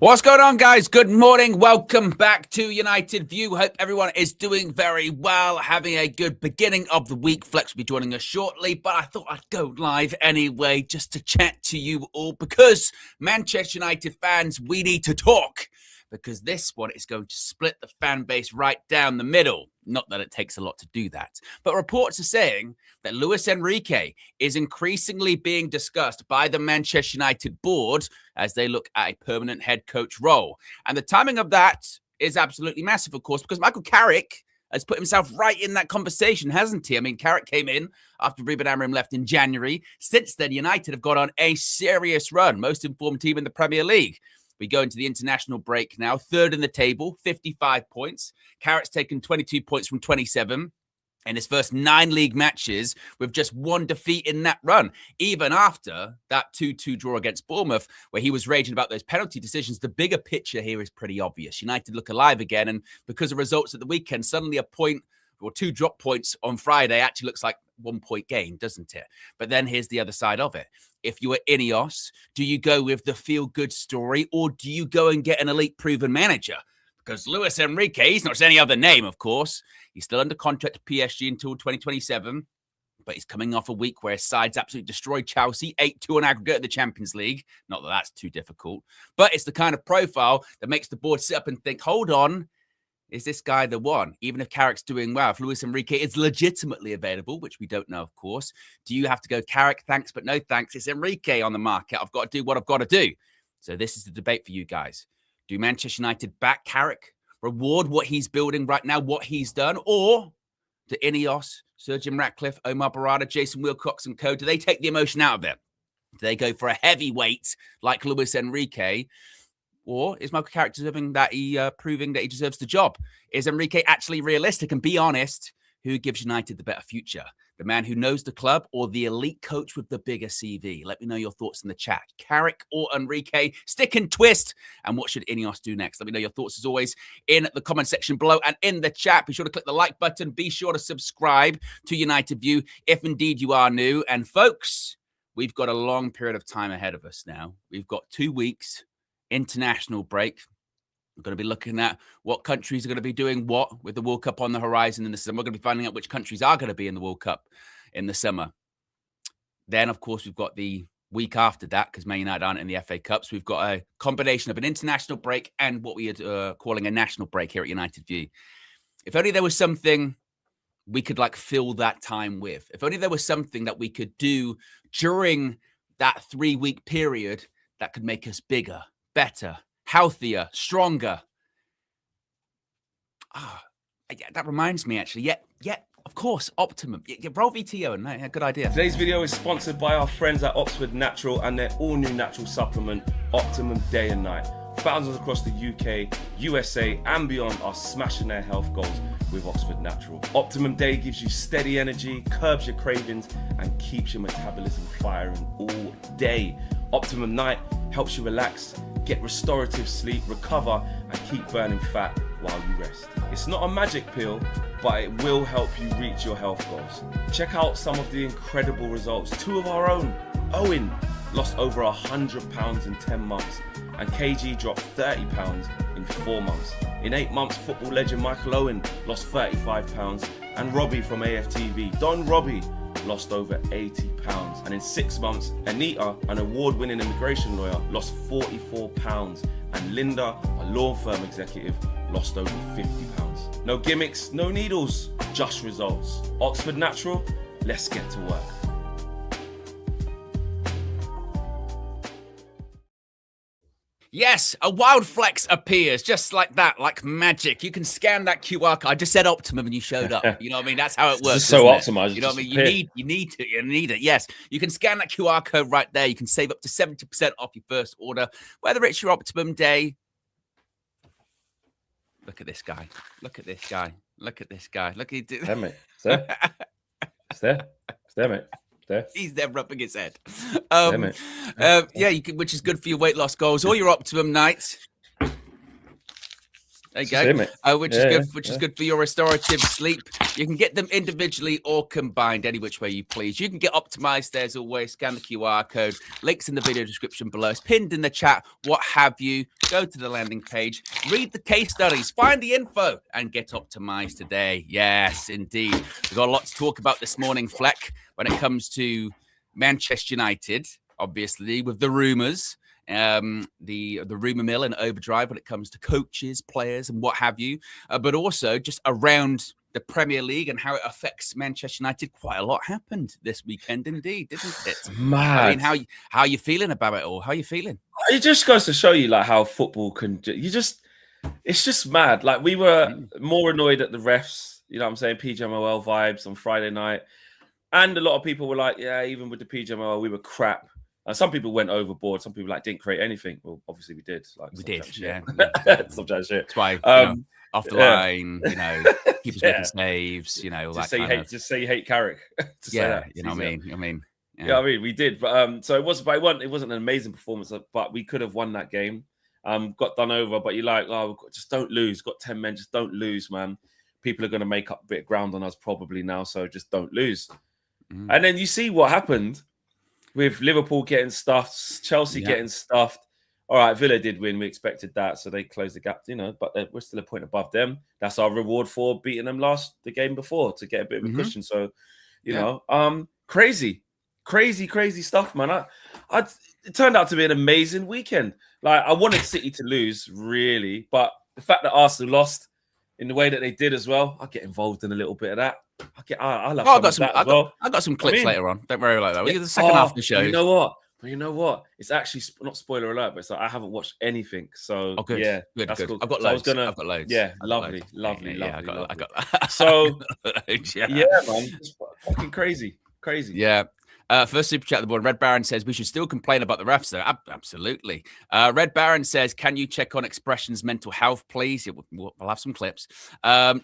What's going on, guys? Good morning. Welcome back to United View. Hope everyone is doing very well, having a good beginning of the week. Flex will be joining us shortly, but I thought I'd go live anyway just to chat to you all because Manchester United fans, we need to talk because this one is going to split the fan base right down the middle. Not that it takes a lot to do that, but reports are saying that Luis Enrique is increasingly being discussed by the Manchester United board as they look at a permanent head coach role. And the timing of that is absolutely massive, of course, because Michael Carrick has put himself right in that conversation, hasn't he? I mean, Carrick came in after Ruben Amorim left in January. Since then, United have got on a serious run, most informed team in the Premier League. We go into the international break now, third in the table, 55 points. Carrick's taken 22 points from 27 in his first 9 league matches with just 1 defeat in that run. Even after that 2-2 draw against Bournemouth, where he was raging about those penalty decisions, the bigger picture here is pretty obvious. United look alive again, and because of results at the weekend, suddenly a point or 2 drop points on Friday actually looks like 1 point gain, doesn't it? But then here's the other side of it. If you were INEOS, do you go with the feel-good story or do you go and get an elite proven manager? Because Luis Enrique, he's not just any other name, of course. He's still under contract to PSG until 2027, but he's coming off a week where his side's absolutely destroyed Chelsea, 8-2 on aggregate in the Champions League. Not that that's too difficult, but it's the kind of profile that makes the board sit up and think, hold on, is this guy the one? Even if Carrick's doing well, if Luis Enrique is legitimately available, which we don't know, of course, do you have to go, Carrick, thanks, but no thanks? It's Enrique on the market. I've got to do what I've got to do. So this is the debate for you guys. Do Manchester United back Carrick, reward what he's building right now, what he's done, or do INEOS, Sir Jim Ratcliffe, Omar Barada, Jason Wilcox and co, do they take the emotion out of it? Do they go for a heavyweight like Luis Enrique? Or is Michael Carrick deserving that proving that he deserves the job? Is Enrique actually realistic? And be honest, who gives United the better future? The man who knows the club or the elite coach with the bigger CV? Let me know your thoughts in the chat. Carrick or Enrique? Stick and twist. And what should INEOS do next? Let me know your thoughts as always in the comment section below and in the chat. Be sure to click the like button. Be sure to subscribe to United View if indeed you are new. And folks, we've got a long period of time ahead of us now. We've got 2 weeks. International break. We're going to be looking at what countries are going to be doing what with the World Cup on the horizon in the summer. We're going to be finding out which countries are going to be in the World Cup in the summer. Then, of course, we've got the week after that because Man United aren't in the FA Cup. So we've got a combination of an international break and what we are calling a national break here at United View. If only there was something we could fill that time with. If only there was something that we could do during that 3-week period that could make us bigger, better, healthier, stronger. That reminds me, actually. Yeah, of course, Optimum. Yeah, roll VTO, and good idea. Today's video is sponsored by our friends at Oxford Natural and their all-new natural supplement, Optimum Day and Night. Thousands across the UK, USA, and beyond are smashing their health goals with Oxford Natural. Optimum Day gives you steady energy, curbs your cravings, and keeps your metabolism firing all day. Optimum Night helps you relax, get restorative sleep, recover, and keep burning fat while you rest. It's not a magic pill, but it will help you reach your health goals. Check out some of the incredible results. 2 of our own. Owen lost over 100 pounds in 10 months, and KG dropped 30 pounds in 4 months. In 8 months, football legend Michael Owen lost 35 pounds, and Robbie from AFTV, Don Robbie, lost over 80 pounds. And in 6 months, Anita, an award-winning immigration lawyer, lost 44 pounds. And Linda, a law firm executive, lost over 50 pounds. No gimmicks, no needles, just results. Oxford Natural, let's get to work. Yes, a wild flex appears just like that, like magic. You can scan that QR code. I just said Optimum and you showed up. You know what I mean? That's how it works. It's so optimized. You know what I mean? You need it. Yes, you can scan that QR code right there. You can save up to 70% off your first order, whether it's your Optimum Day. Look at this guy. Look at this guy. Look at this guy. Look at it. There, mate. There. It's there. It's there, mate. There. He's there rubbing his head. Yeah, you can, which is good for your weight loss goals or your Optimum nights. There you go. Which is good for your restorative sleep. You can get them individually or combined, any which way you please. You can get Optimized there as always. Scan the QR code. Links in the video description below. It's pinned in the chat. What have you? Go to the landing page. Read the case studies. Find the info and get Optimized today. Yes, indeed. We've got a lot to talk about this morning, Fleck, when it comes to Manchester United, obviously, with the rumours. The rumor mill and overdrive when it comes to coaches, players, and what have you, but also just around the Premier League and how it affects Manchester United. Quite a lot happened this weekend, indeed, didn't it? Mad. I mean, how are you feeling about it all? How are you feeling? It just goes to show you like how football can. It's just mad. Like we were more annoyed at the refs. You know what I'm saying? PGMOL vibes on Friday night, and a lot of people were like, yeah, even with the PGMOL, we were crap. Some people went overboard. Some people didn't create anything. Well, obviously we did. We did, yeah. Some shit. That's why off the line, keepers making saves, all that kind of. Just say you hate Carrick. You know what I mean. Yeah, I mean we did, but so it wasn't an amazing performance, but we could have won that game. Got done over, but you're like, just don't lose. Got 10 men, just don't lose, man. People are going to make up a bit of ground on us probably now, so just don't lose. And then you see what happened. With Liverpool getting stuffed, Chelsea getting stuffed. All right, Villa did win. We expected that, so they closed the gap, but we're still a point above them. That's our reward for beating them the game before to get a bit of a cushion. So, crazy stuff, man. It turned out to be an amazing weekend. Like, I wanted City to lose, really, but the fact that Arsenal lost in the way that they did as well, I'll get involved in a little bit of that. I got some clips later on. Don't worry about that. We get the second half of the show. You know what? It's actually not spoiler alert, but it's like I haven't watched anything. So good. Yeah, good. Cool. I've got loads. I've got loads. Yeah, lovely. I got that. So yeah, man, it's fucking crazy. Yeah. First super chat at the board. Red Baron says we should still complain about the refs, though. Absolutely. Red Baron says, can you check on Expression's mental health, please? Yeah, we'll have some clips.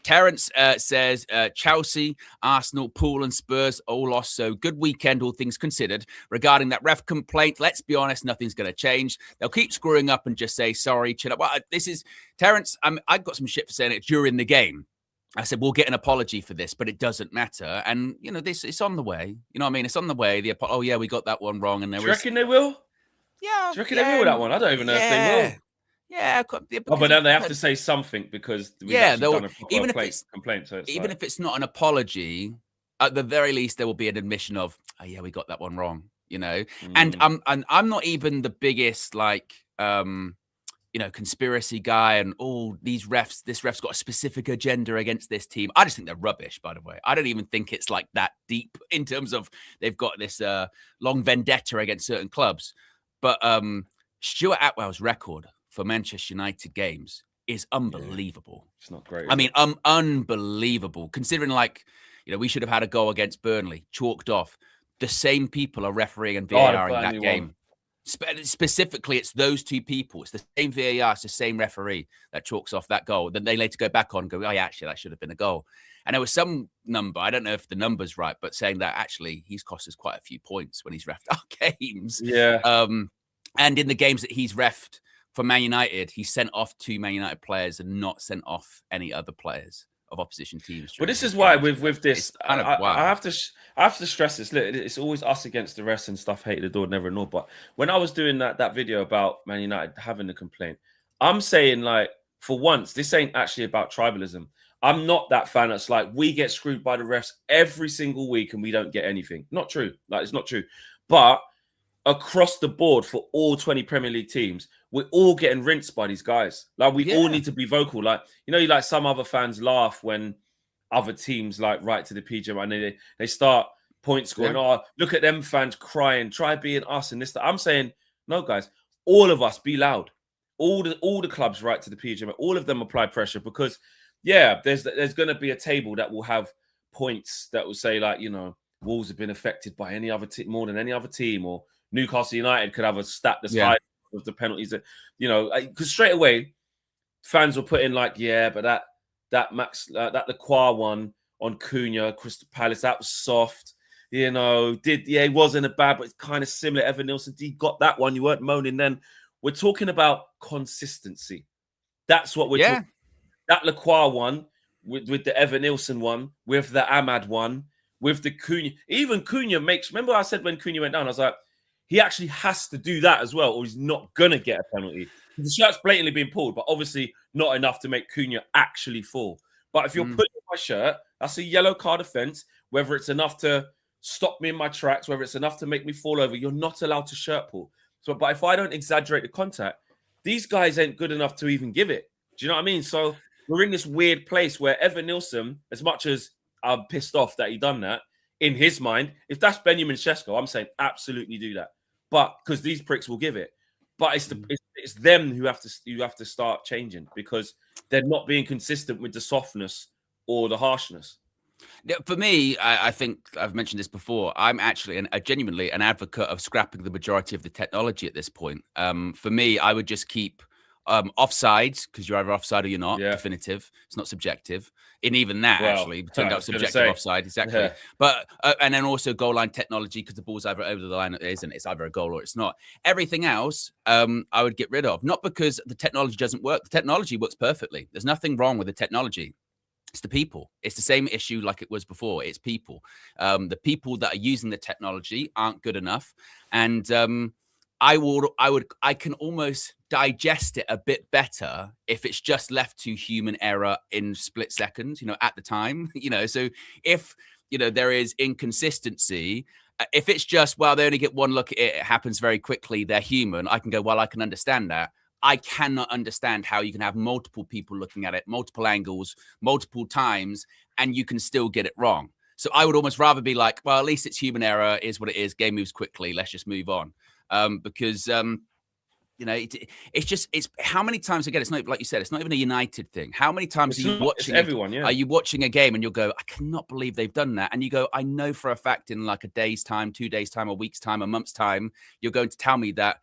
Terence says Chelsea, Arsenal, Pool, and Spurs all lost. So good weekend, all things considered. Regarding that ref complaint, let's be honest, nothing's going to change. They'll keep screwing up and just say sorry. Chill up. Well, this is Terence. I got some shit for saying it during the game. I said, we'll get an apology for this, but it doesn't matter. And, it's on the way. You know what I mean? It's on the way. We got that one wrong. And Do you reckon they will? Yeah. Do you reckon they will with that one? I don't even know if they will. Yeah. But then they have to say something because we've done a complaint. So if it's not an apology, at the very least, there will be an admission of, we got that one wrong, And I'm not even the biggest, conspiracy guy and all these refs. This ref's got a specific agenda against this team. I just think they're rubbish, by the way. I don't even think it's like that deep in terms of they've got this long vendetta against certain clubs. But Stuart Atwell's record for Manchester United games is unbelievable. It's not great. I mean, unbelievable. Considering we should have had a goal against Burnley, chalked off. The same people are refereeing and VARing that game. Specifically, it's those two people. It's the same VAR, it's the same referee that chalks off that goal. Then they later go back on and go, actually, that should have been a goal. And there was some number, I don't know if the number's right, but saying that actually he's cost us quite a few points when he's reffed our games. Yeah. And in the games that he's reffed for Man United, he sent off 2 Man United players and not sent off any other players of opposition teams. Well, this is why with this, I have to stress this. Look, it's always us against the rest and stuff. Hate the door, never ignore. But when I was doing that video about Man United having the complaint, I'm saying for once, this ain't actually about tribalism. I'm not that fan that's like we get screwed by the refs every single week and we don't get anything. Not true. It's not true. But across the board for all 20 Premier League teams, we're all getting rinsed by these guys. We all need to be vocal. Some other fans laugh when other teams write to the PGM and they start point scoring. Oh, look at them fans crying. Try being us and this. I'm saying, no, guys, all of us be loud. All the clubs write to the PGM. All of them apply pressure because, there's going to be a table that will have points that will say Wolves have been affected by any other team more than any other team, or Newcastle United could have a stat that's high of the penalties that, because straight away fans will put in but that Max, that Lacroix one on Cunha, Crystal Palace, that was soft, it wasn't a bad, but it's kind of similar. Evan Nielsen, he got that one. You weren't moaning then. We're talking about consistency. That's what we're talking. that Lacroix one, with the Evan Nilsson one, with the Ahmad one, with the Cunha. Even Cunha makes. Remember, I said when Cunha went down, I was like, he actually has to do that as well, or he's not gonna get a penalty. The shirt's blatantly being pulled, but obviously not enough to make Cunha actually fall. But if you're putting my shirt, that's a yellow card offence. Whether it's enough to stop me in my tracks, whether it's enough to make me fall over, you're not allowed to shirt pull. So, but if I don't exaggerate the contact, these guys ain't good enough to even give it. Do you know what I mean? So we're in this weird place where Evan Nilsson, as much as I'm pissed off that he done that, in his mind, if that's Benjamin Sesko, I'm saying absolutely do that. But because these pricks will give it. But it's them who have to start changing, because they're not being consistent with the softness or the harshness. For me, I think I've mentioned this before. I'm actually genuinely an advocate of scrapping the majority of the technology at this point. For me, I would just keep offsides, because you're either offside or you're not. Definitive. It's not subjective. And even that actually turned out subjective offside. Exactly. Yeah. But and then also goal line technology, because the ball's either over the line or it isn't. It's either a goal or it's not. Everything else, I would get rid of. Not because the technology doesn't work. The technology works perfectly. There's nothing wrong with the technology. It's the people. It's the same issue like it was before. It's people. The people that are using the technology aren't good enough. And I can almost digest it a bit better if it's just left to human error in split seconds, at the time, so if, there is inconsistency, if it's just, well, they only get one look at it, it happens very quickly, they're human, I can go, well, I can understand that. I cannot understand how you can have multiple people looking at it, multiple angles, multiple times, and you can still get it wrong. So I would almost rather be like, well, at least it's human error, is what it is. Game moves quickly. Let's just move on. Because it's how many times again, it's not like you said, it's not even a United thing. How many times are you watching everyone? Are you watching a game and you'll go, I cannot believe they've done that? And you go, I know for a fact in like a day's time, 2 days time, a week's time, a month's time, you're going to tell me that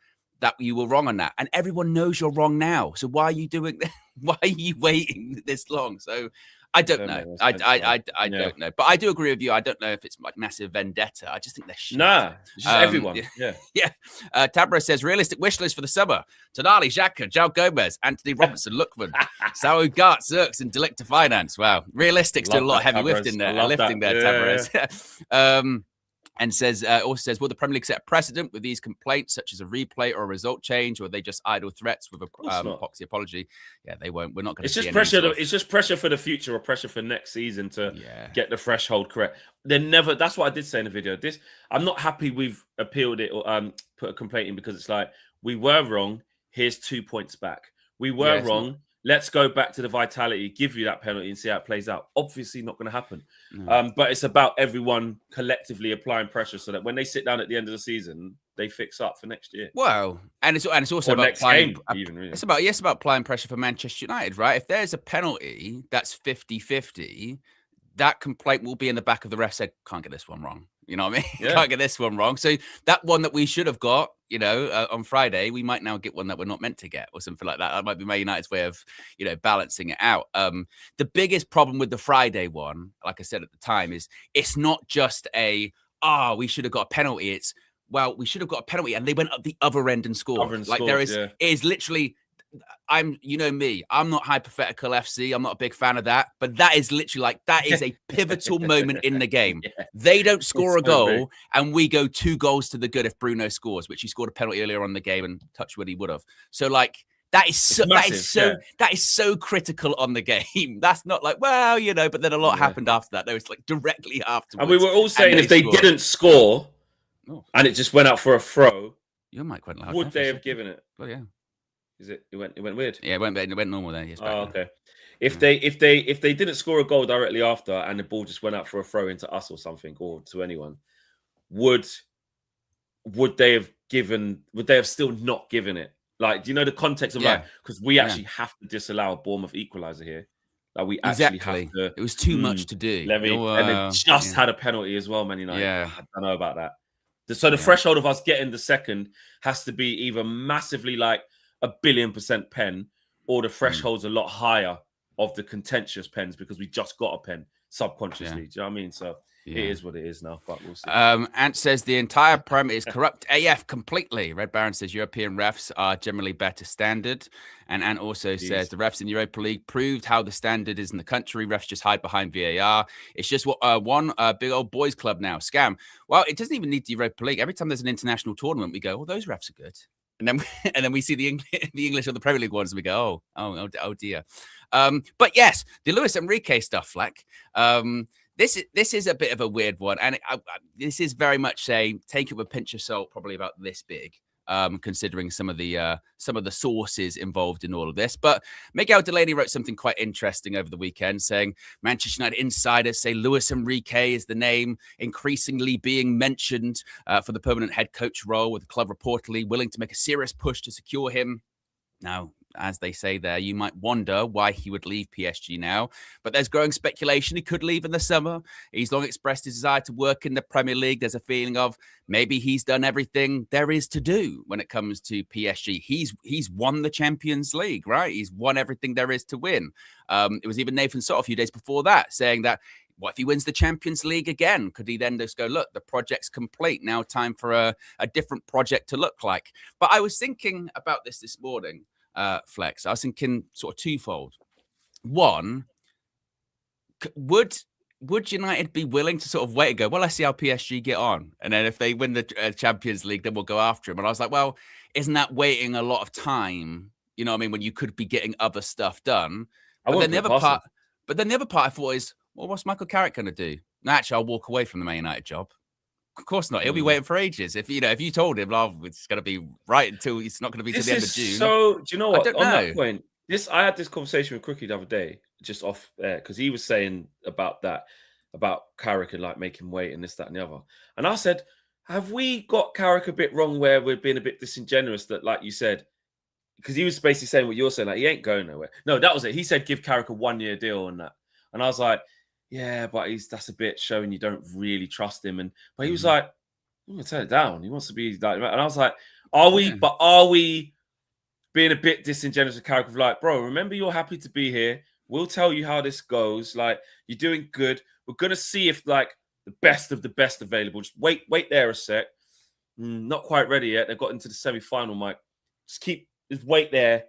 you were wrong on that. And everyone knows you're wrong now. So why are you doing that? Why are you waiting this long? So I don't know. I don't know. But I do agree with you. I don't know if it's like massive vendetta. I just think they're shit. Nah, it's just everyone. Yeah. Tabra says, realistic wish list for the summer. Tonali, Xhaka, João Gomez, Anthony Robinson, Lookman, Saul Gart, Zirks, and Delicta Finance. Wow. Realistic's doing a lot of heavy lifting there. Tabra. And also says, will the Premier League set a precedent with these complaints, such as a replay or a result change, or are they just idle threats with a proxy apology? Yeah, they won't. We're not going to. It's just pressure. It's just pressure for the future, or pressure for next season to get the threshold correct. They're never. That's what I did say in the video. I'm not happy we've appealed it or put a complaint in, because it's like, we were wrong. Here's 2 points back. We were wrong. Let's go back to the vitality, give you that penalty and see how it plays out. Obviously not going to happen. But it's about everyone collectively applying pressure so that when they sit down at the end of the season, they fix up for next year. Well, and it's also about applying, it's about applying pressure for Manchester United, right? If there's a penalty that's 50-50, that complaint will be in the back of the ref said, can't get this one wrong. You know what I mean? Yeah. Can't get this one wrong. So that one that we should have got, on Friday, we might now get one that we're not meant to get or something like that. That might be Man United's way of, balancing it out. The biggest problem with the Friday one, like I said at the time, is it's not just we should have got a penalty. It's, well, we should have got a penalty and they went up the other end and scored. It is literally... me, I'm not hypothetical FC. I'm not a big fan of that, but that is literally that is a pivotal moment in the game. They don't score a goal and we go 2 goals to the good if Bruno scores, which he scored a penalty earlier on in the game and touch wood he would have. So that is so critical on the game. That's not but then a lot happened after that. There was directly afterwards. And we were all saying if they didn't score and it just went out for a throw, you might quite like would they have given it? Well, yeah. It went weird? Yeah, it went normal then. Yes. Okay. If they didn't score a goal directly after and the ball just went out for a throw into us or something, or to anyone, would they have still not given it? Do you know the context of because we actually have to disallow a Bournemouth equaliser here. We actually have to. It was too much to do. And they just had a penalty as well, Man United. Yeah. I don't know about that. So the threshold of us getting the second has to be either massively a 1,000,000,000% pen, or the threshold's a lot higher of the contentious pens because we just got a pen subconsciously. Do you know what I mean? So it is what it is now, but we'll see. Ant says the entire Prem is corrupt AF completely. Red Baron says European refs are generally better standard. And Ant also says the refs in Europa League proved how the standard is in the country. Refs just hide behind VAR. It's just one big old boys club now. Scam. Well, it doesn't even need the Europa League. Every time there's an international tournament, we go, oh, those refs are good. And then we see the English or the Premier League ones, and we go, oh dear. But yes, the Luis Enrique stuff, Fleck. This is a bit of a weird one, and this is very much take it with a pinch of salt, probably about this big, considering some of the sources involved in all of this. But Miguel Delaney wrote something quite interesting over the weekend, saying Manchester United insiders say Luis Enrique is the name increasingly being mentioned for the permanent head coach role, with the club reportedly willing to make a serious push to secure him. Now, as they say there, you might wonder why he would leave PSG now. But there's growing speculation he could leave in the summer. He's long expressed his desire to work in the Premier League. There's a feeling of maybe he's done everything there is to do when it comes to PSG. He's won the Champions League, right? He's won everything there is to win. It was even Nathan Sott a few days before that saying that, what if he wins the Champions League again? Could he then just go, look, the project's complete. Now time for a different project to look like. But I was thinking about this morning, Flex. I was thinking sort of twofold. One, would United be willing to sort of wait and go, well, let's see how PSG get on. And then if they win the Champions League, then we'll go after him. And I was like, well, isn't that waiting a lot of time? You know what I mean? When you could be getting other stuff done. But then the other part I thought is, well, what's Michael Carrick going to do? No, actually, I'll walk away from the Man United job. Of course not. He'll be waiting for ages. If you told him, oh, it's going to be right until it's not going to be till the end of June. So, do you know what? On that point, I had this conversation with Crookie the other day, just off air, because he was saying about Carrick and like make him wait and this, that, and the other. And I said, have we got Carrick a bit wrong where we're being a bit disingenuous? That, like you said, because he was basically saying what you're saying, like he ain't going nowhere. No, that was it. He said give Carrick a 1-year deal on that, and I was like, yeah, but that's a bit showing you don't really trust him. But he was like, I'm gonna turn it down. He wants to be like, and I was like, are we being a bit disingenuous with Carrick? Of like, bro, remember you're happy to be here. We'll tell you how this goes. Like, you're doing good. We're gonna see if like the best of the best available. Just wait there a sec. Not quite ready yet. They got into the semi-final, Mike. Just wait there.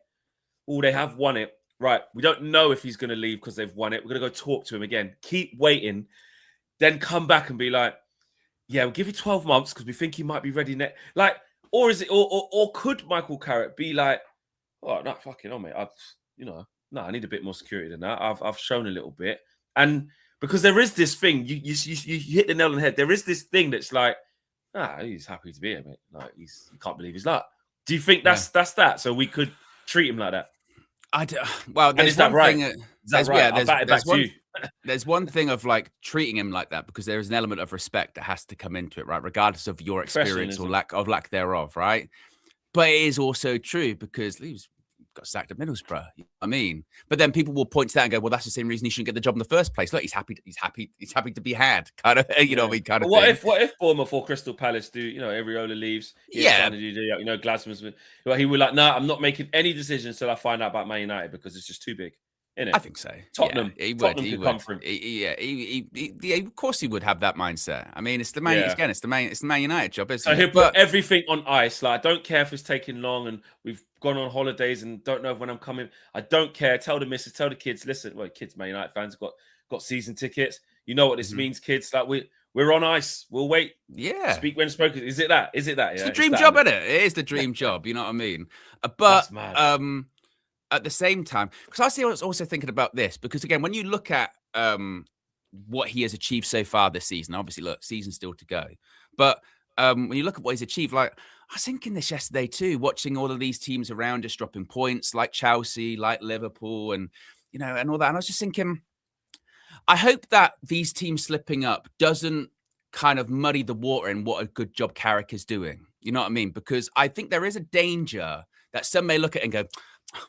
Oh, they have won it. Right, we don't know if he's going to leave because they've won it. We're going to go talk to him again. Keep waiting. Then come back and be like, yeah, we'll give you 12 months because we think he might be ready next. Like, or is it, or could Michael Carrick be like, oh, no, fucking on, mate. I need a bit more security than that. I've shown a little bit. And because there is this thing, you hit the nail on the head. There is this thing that's like, he's happy to be here, mate. Like, he can't believe his luck. Do you think that's that? So we could treat him like that? Well, there's one right? thing. There's one thing of like treating him like that because there is an element of respect that has to come into it, right? Regardless of your experience or lack thereof, right? But it is also true because he got sacked at Middlesbrough. You know what I mean, but then people will point to that and go, "Well, that's the same reason he shouldn't get the job in the first place." Look, he's happy to be had, kind of. You know what I mean? Kind of. What if Bournemouth or Crystal Palace do? Ariola leaves. Glasman's. He would like, I'm not making any decisions till I find out about Man United because it's just too big. Innit? I think so. Tottenham. He would come for him. Of course he would have that mindset. I mean, it's the Man. Again, it's the Man United job, isn't it? So he'll put everything on ice. Like, I don't care if it's taking long and we've gone on holidays and don't know when I'm coming. I don't care. Tell the missus, tell the kids. Listen, kids, Man United fans got season tickets. You know what this means, kids. Like we're on ice. We'll wait. Yeah. Speak when spoken. Is it that? It's the dream job, isn't it? It is the dream job. You know what I mean? But at the same time, because I was also thinking about this, because again, when you look at what he has achieved so far this season, obviously, look, season's still to go. But when you look at what he's achieved, like I was thinking this yesterday too, watching all of these teams around us dropping points, like Chelsea, like Liverpool, and and all that. And I was just thinking, I hope that these teams slipping up doesn't kind of muddy the water in what a good job Carrick is doing. You know what I mean? Because I think there is a danger that some may look at it and go,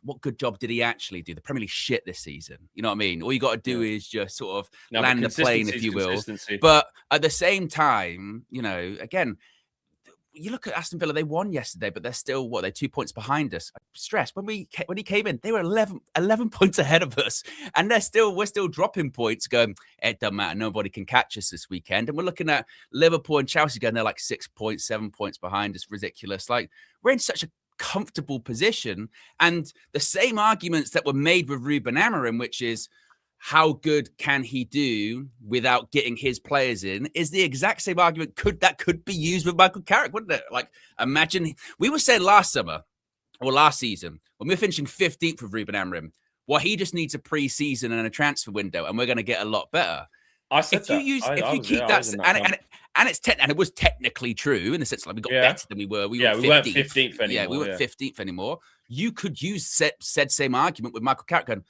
what good job did he actually do? The Premier League shit this season. You know what I mean? All you got to do is just sort of land the plane, if you will. But at the same time, again, you look at Aston Villa, they won yesterday, but they're still, they're 2 points behind us. Stress, when he came in, they were 11 points ahead of us. And we're still dropping points going, it doesn't matter. Nobody can catch us this weekend. And we're looking at Liverpool and Chelsea going, they're like 6 points, 7 points behind us. Ridiculous. Like, we're in such a comfortable position. And the same arguments that were made with Ruben Amorim, which is, how good can he do without getting his players in, is the exact same argument that could be used with Michael Carrick, wouldn't it? Like, imagine, we were saying last season, when we were finishing 15th with Ruben Amorim, well, he just needs a pre-season and a transfer window, and we're going to get a lot better. I said and it was technically true in the sense like we got better than we were. We weren't 15th anymore. Yeah, we weren't 15th anymore. You could use said same argument with Michael Carrick going,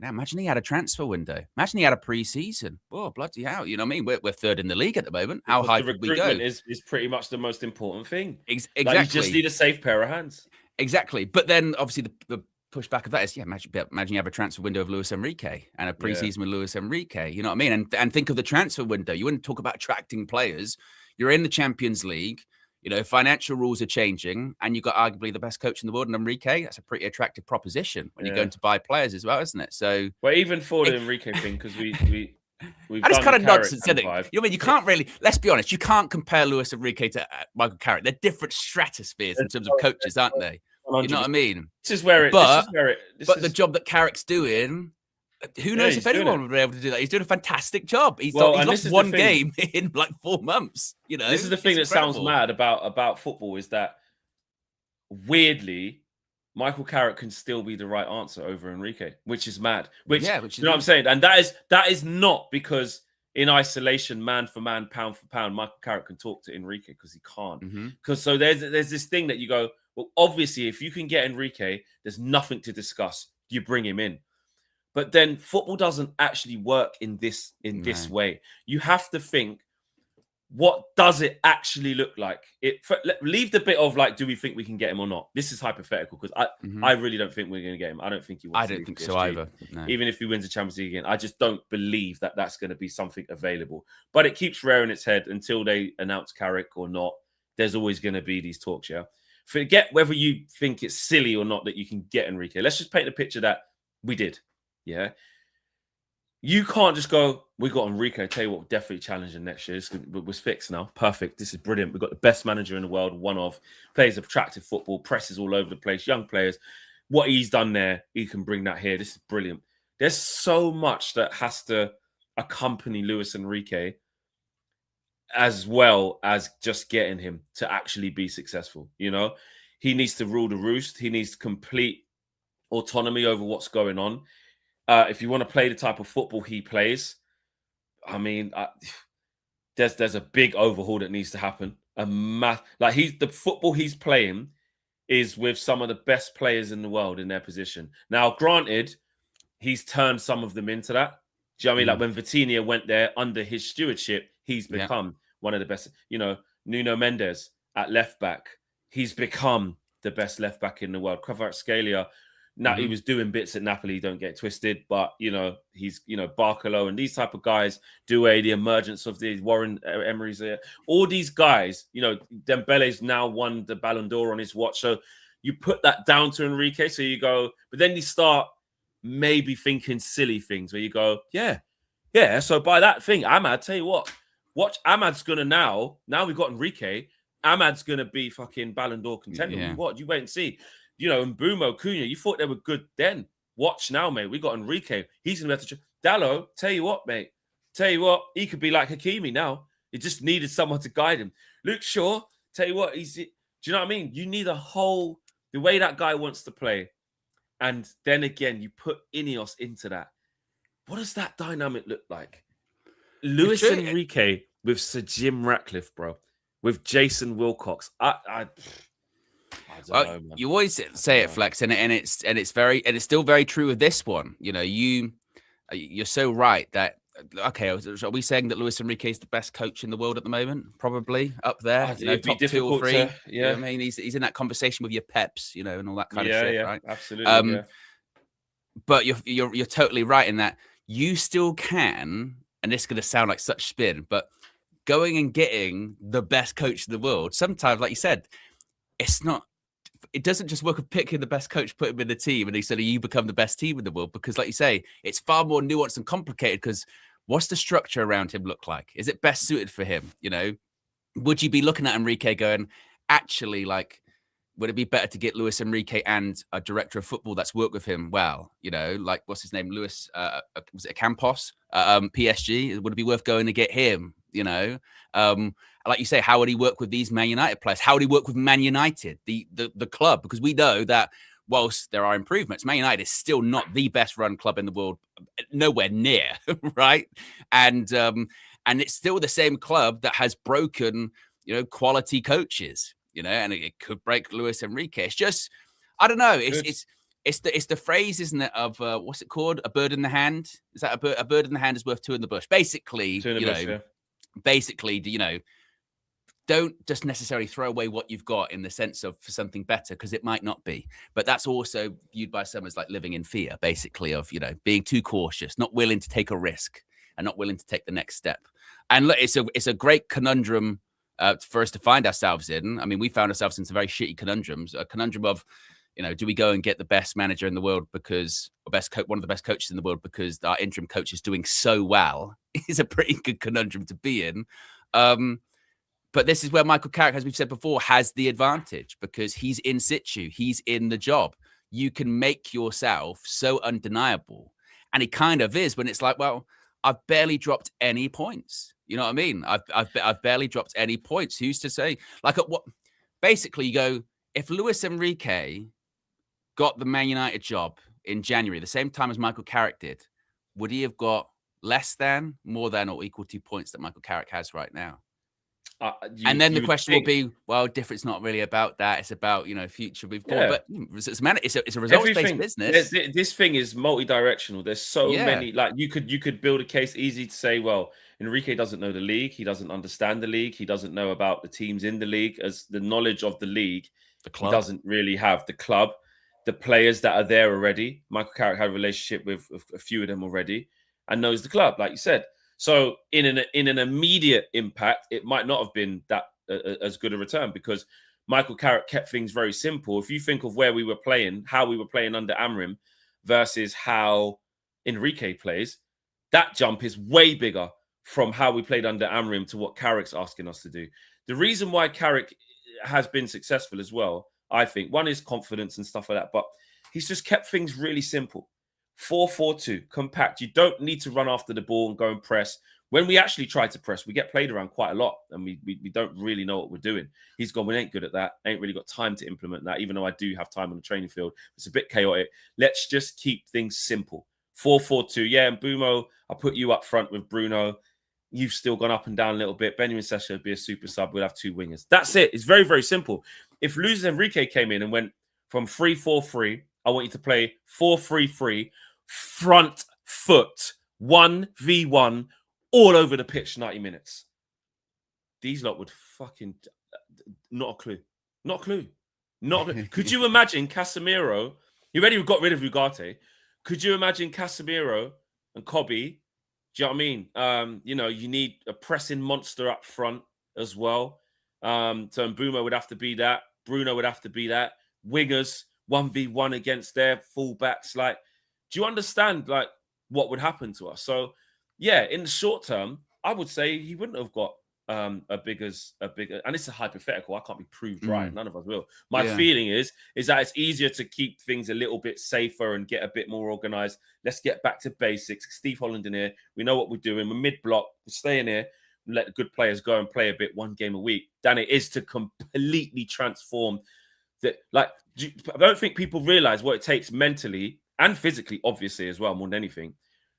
imagine he had a transfer window. Imagine he had a pre-season. Oh, bloody hell. You know what I mean? We're third in the league at the moment. How high could we go? Recruitment is pretty much the most important thing. Exactly. Like, you just need a safe pair of hands. Exactly. But then, obviously, the pushback of that is, imagine you have a transfer window of Luis Enrique and a pre-season with Luis Enrique. You know what I mean? And think of the transfer window. You wouldn't talk about attracting players. You're in the Champions League. You know, financial rules are changing, and you've got arguably the best coach in the world in Enrique. That's a pretty attractive proposition when you're going to buy players as well, isn't it? So, well, even for the Enrique thing, because we've and it's kind of nonsense, isn't it? You know what I mean? You can't really, let's be honest, you can't compare Luis Enrique to Michael Carrick. They're different stratospheres in terms of coaches, aren't they? 100%. You know what I mean? This is where the job that Carrick's doing, who knows if anyone would be able to do that? He's doing a fantastic job. He's lost one game in like 4 months. You know, this is the thing that sounds mad about football, is that weirdly, Michael Carrick can still be the right answer over Enrique, which is mad. Which you know what I'm saying? And that is not because in isolation, man for man, pound for pound, Michael Carrick can talk to Enrique, because he can't. Because so there's this thing that you go, well, obviously, if you can get Enrique, there's nothing to discuss. You bring him in. But then football doesn't actually work in this way. You have to think, what does it actually look like? Leave the bit of like, do we think we can get him or not? This is hypothetical, because I really don't think we're going to get him. I don't think he wants to. I don't think so either. No. Even if he wins the Champions League again, I just don't believe that that's going to be something available. But it keeps rearing its head until they announce Carrick or not. There's always going to be these talks, yeah? Forget whether you think it's silly or not that you can get Enrique. Let's just paint the picture that we did. Yeah, you can't just go, we got Enrique. I tell you what, definitely challenging next year. It was fixed now. Perfect. This is brilliant. We've got the best manager in the world. One of, plays attractive football, presses all over the place, young players. What he's done there, he can bring that here. This is brilliant. There's so much that has to accompany Luis Enrique, as well as just getting him to actually be successful. You know, he needs to rule the roost. He needs complete autonomy over what's going on. If you want to play the type of football he plays, I mean, there's a big overhaul that needs to happen. The football he's playing is with some of the best players in the world in their position. Now, granted, he's turned some of them into that. Do you know what I mean? Like when Vitinha went there under his stewardship, he's become one of the best. You know, Nuno Mendes at left back, he's become the best left back in the world. Kvaratskhelia. Now, he was doing bits at Napoli, don't get twisted, but, you know, he's, you know, Barcolo and these type of guys, the emergence of the Warren Emery's there. All these guys, you know, Dembele's now won the Ballon d'Or on his watch. So you put that down to Enrique. So you go, but then you start maybe thinking silly things where you go, yeah. So by that thing, Ahmad, tell you what, watch Ahmad's going to now we've got Enrique, Ahmad's going to be fucking Ballon d'Or contender. Yeah. What? You wait and see. You know, and Mbumo, Cunha, you thought they were good then. Watch now, mate. We got Enrique. He's going to have to... Dallo, tell you what, mate. Tell you what, he could be like Hakimi now. He just needed someone to guide him. Luke Shaw, tell you what, do you know what I mean? You need the way that guy wants to play. And then again, you put INEOS into that. What does that dynamic look like? Luis Enrique with Sir Jim Ratcliffe, bro. With Jason Wilcox. Well, you always say it, Flex, and it's still very true with this one. You know, you're so right that okay. Are we saying that Luis Enrique is the best coach in the world at the moment? Probably up there, top 2 or 3. You know what I mean, he's in that conversation with your Peps, you know, and all that kind of shit, right? Absolutely. But you're totally right in that you still can, and this is going to sound like such spin, but going and getting the best coach in the world, sometimes, like you said, it doesn't just work with picking the best coach, put him in the team, and he said, you become the best team in the world. Because like you say, it's far more nuanced and complicated, because what's the structure around him look like? Is it best suited for him? Would you be looking at Enrique going, actually, like, would it be better to get Luis Enrique and a director of football that's worked with him well? Like, what's his name? Luis, was it Campos? PSG? Would it be worth going to get him? Like you say, how would he work with these Man United players? How would he work with Man United, the club? Because we know that whilst there are improvements, Man United is still not the best run club in the world, nowhere near, right? And it's still the same club that has broken, quality coaches, and it could break Luis Enrique. It's just, I don't know. It's the phrase, isn't it, of what's it called? A bird in the hand. Is that a bird in the hand is worth two in the bush? Basically, don't just necessarily throw away what you've got in the sense of for something better, because it might not be. But that's also viewed by some as like living in fear, basically, of, being too cautious, not willing to take a risk and not willing to take the next step. And look, it's a great conundrum for us to find ourselves in. I mean, we found ourselves in some very shitty conundrums. A conundrum of, do we go and get the best manager in the world because one of the best coaches in the world because our interim coach is doing so well? Is a pretty good conundrum to be in. But this is where Michael Carrick, as we've said before, has the advantage, because he's in situ. He's in the job. You can make yourself so undeniable. And he kind of is, when it's like, well, I've barely dropped any points. You know what I mean? I've barely dropped any points. Who's to say? Like, at what? Basically, you go, if Luis Enrique got the Man United job in January, the same time as Michael Carrick did, would he have got less than, more than, or equal to points that Michael Carrick has right now? And then the question will be, well, difference not really about that. It's about, future we've got. But it's a results-based business. This thing is multi-directional. There's so many. Like, you could build a case easy to say, well, Enrique doesn't know the league. He doesn't understand the league. He doesn't know about the teams in the league. As the knowledge of the league, he doesn't really have the club, the players that are there already. Michael Carrick had a relationship with a few of them already and knows the club, like you said. So in an immediate impact, it might not have been that as good a return, because Michael Carrick kept things very simple. If you think of where we were playing, how we were playing under Amrim versus how Enrique plays, that jump is way bigger from how we played under Amrim to what Carrick's asking us to do. The reason why Carrick has been successful as well, I think, one is confidence and stuff like that, but he's just kept things really simple. 4-4-2, compact. You don't need to run after the ball and go and press. When we actually try to press, we get played around quite a lot, and we don't really know what we're doing. He's gone, we ain't good at that. Ain't really got time to implement that, even though I do have time on the training field. It's a bit chaotic. Let's just keep things simple. 4-4-2. Yeah, and Bumo, I put you up front with Bruno. You've still gone up and down a little bit. Benjamin Sesha would be a super sub. We'll have two wingers. That's it. It's very, very simple. If Luis Enrique came in and went from 3-4-3, I want you to play 4-3-3, front foot, 1v1, all over the pitch, 90 minutes. These lot would fucking... Not a clue. Not a clue. Not a clue. Could you imagine Casemiro? You already got rid of Ugarte. Could you imagine Casemiro and Kobe? Do you know what I mean? You need a pressing monster up front as well. So Mbeumo would have to be that. Bruno would have to be that. Wingers, 1v1 against their fullbacks. Like, do you understand, like, what would happen to us? So, yeah, in the short term, I would say he wouldn't have got a bigger, and it's a hypothetical. I can't be proved right. None of us will. My feeling is that it's easier to keep things a little bit safer and get a bit more organized. Let's get back to basics. Steve Holland in here. We know what we're doing. We're mid-block. We're staying here and let the good players go and play a bit, one game a week, than it is to completely transform that. Like, I don't think people realize what it takes mentally and physically, obviously, as well, more than anything,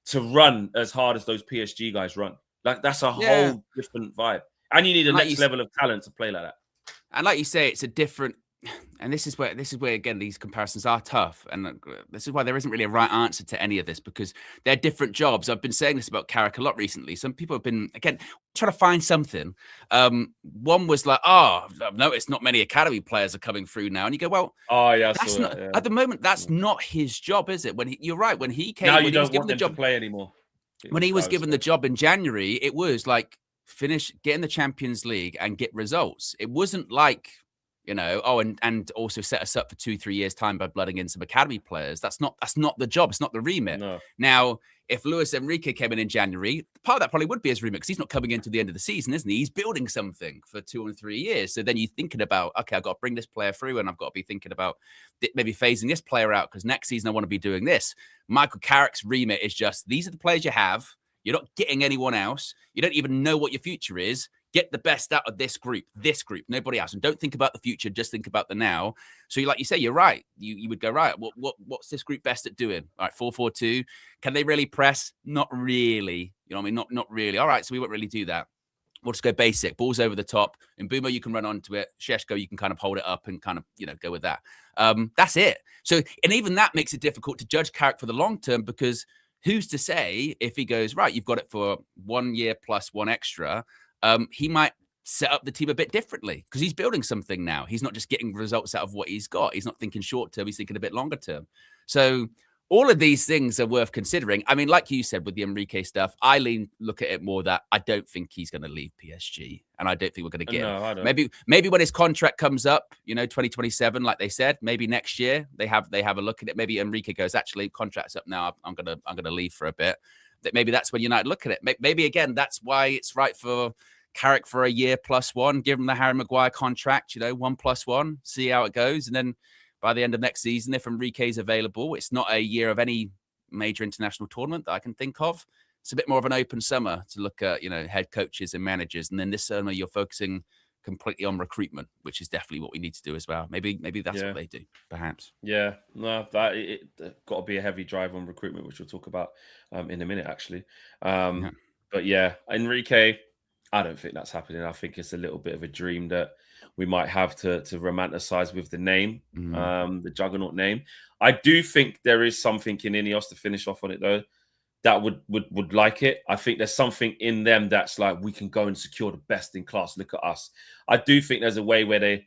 to run as hard as those PSG guys run. Like, that's a whole different vibe. And you need a next level of talent to play like that. And like you say, it's a different... And this is where, again, these comparisons are tough. And this is why there isn't really a right answer to any of this, because they're different jobs. I've been saying this about Carrick a lot recently. Some people have been, again, trying to find something. One was like, I've noticed not many academy players are coming through now. And you go, well, that's not, at the moment, that's not his job, is it? You're right. When he came, now you don't want them to play anymore. When he was given the job in January, it was like get in the Champions League and get results. It wasn't like, and also set us up for 2-3 years time by blooding in some academy players. That's not the job. It's not the remit. No. Now, if Luis Enrique came in January, part of that probably would be his remit because he's not coming into the end of the season, isn't he? He's building something for 2 or 3 years. So then you're thinking about, okay, I've got to bring this player through and I've got to be thinking about maybe phasing this player out because next season I want to be doing this. Michael Carrick's remit is just, these are the players you have. You're not getting anyone else. You don't even know what your future is. Get the best out of this group, nobody else. And don't think about the future, just think about the now. So like you say, you're right. You would go, right, what's this group best at doing? All right, 4-4-2. Can they really press? Not really. You know what I mean? Not really. All right, so we won't really do that. We'll just go basic. Balls over the top. In Boomer, you can run onto it. Sheshko, you can kind of hold it up and kind of, go with that. That's it. So, and even that makes it difficult to judge Carrick for the long term because who's to say if he goes, right, you've got it for 1 year plus one extra, he might set up the team a bit differently because he's building something now. He's not just getting results out of what he's got. He's not thinking short term. He's thinking a bit longer term. So all of these things are worth considering. I mean, like you said with the Enrique stuff, look at it more that I don't think he's going to leave PSG, and I don't think we're going to get him. I don't. Maybe when his contract comes up, 2027, like they said, maybe next year they have a look at it. Maybe Enrique goes, actually, contract's up now. I'm gonna leave for a bit. That maybe that's when United look at it. Maybe again, that's why it's right for Carrick for a year plus one. Give him the Harry Maguire contract, 1+1. See how it goes, and then by the end of next season, if Enrique's available, it's not a year of any major international tournament that I can think of. It's a bit more of an open summer to look at, head coaches and managers. And then this summer, you're focusing completely on recruitment, which is definitely what we need to do as well. Maybe that's what they do, perhaps. Yeah, no, that it got to be a heavy drive on recruitment, which we'll talk about in a minute, actually. But yeah, Enrique, I don't think that's happening. I think it's a little bit of a dream that we might have to romanticize with the name, the juggernaut name. I do think there is something in INEOS, to finish off on it though, that would like it. I think there's something in them that's like, we can go and secure the best in class. Look at us. I do think there's a way where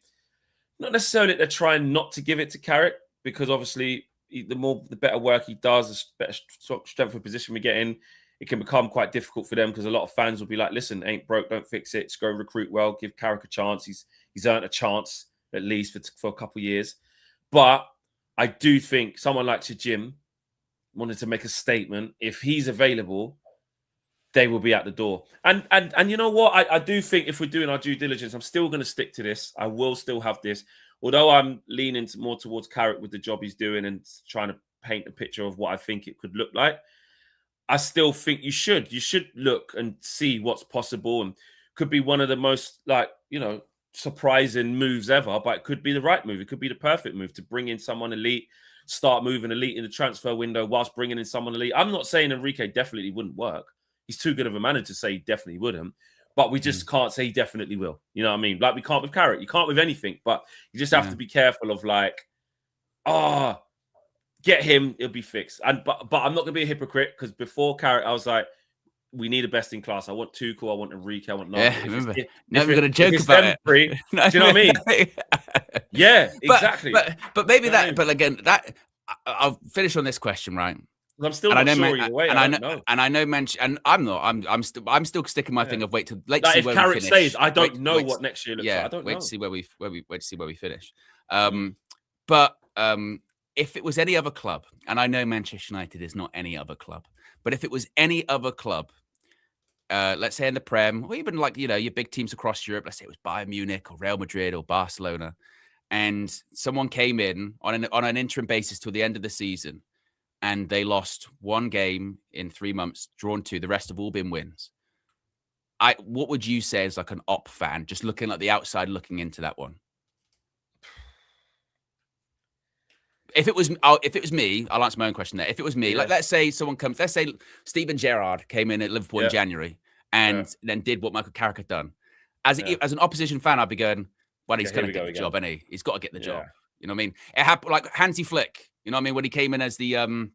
not necessarily they're trying not to give it to Carrick, because obviously the better work he does, the better strength of position we get in, it can become quite difficult for them because a lot of fans will be like, listen, ain't broke, don't fix it. Just go recruit well, give Carrick a chance. He's earned a chance at least for a couple of years. But I do think someone like Jim wanted to make a statement. If he's available, they will be at the door. And you know what? I do think if we're doing our due diligence, I'm still going to stick to this. I will still have this. Although I'm leaning more towards Carrick with the job he's doing and trying to paint a picture of what I think it could look like, I still think you should look and see what's possible, and could be one of the most surprising moves ever, but it could be the right move. It could be the perfect move to bring in someone elite, start moving elite in the transfer window whilst bringing in someone elite. I'm not saying Enrique definitely wouldn't work. He's too good of a manager to say he definitely wouldn't, but we just can't say he definitely will. You know what I mean? Like we can't with Carrick. You can't with anything, but you just have to be careful of get him, it'll be fixed. But I'm not going to be a hypocrite, because before Carrick, I was like, we need a best in class. I want Tuchel, I want Enrique, I want Nigel. Yeah, remember. Now we're going to joke about it. Three, do you know what I mean? Yeah, exactly. But maybe that. But again, that I'll finish on this question, right? I'm still not sure either way. And I know, and I'm not. I'm still sticking my thing of wait till late. Like if Carrick stays, I don't know what next year looks like. I don't know. Wait to see where we finish. But if it was any other club, and I know Manchester United is not any other club, but if it was any other club, let's say in the Prem, or even like, your big teams across Europe, let's say it was Bayern Munich or Real Madrid or Barcelona, and someone came in on an interim basis till the end of the season, and they lost one game in 3 months, drawn 2, the rest have all been wins. What would you say as like an op fan, just looking at the outside, looking into that one? If it was me, I'll answer my own question there. If it was me, like let's say Steven Gerrard came in at Liverpool in January and then did what Michael Carrick had done. As an opposition fan, I'd be going, well, he's going to get the job, isn't he? He's got to get the job. You know what I mean? It happened like Hansi Flick. You know what I mean? When he came in as the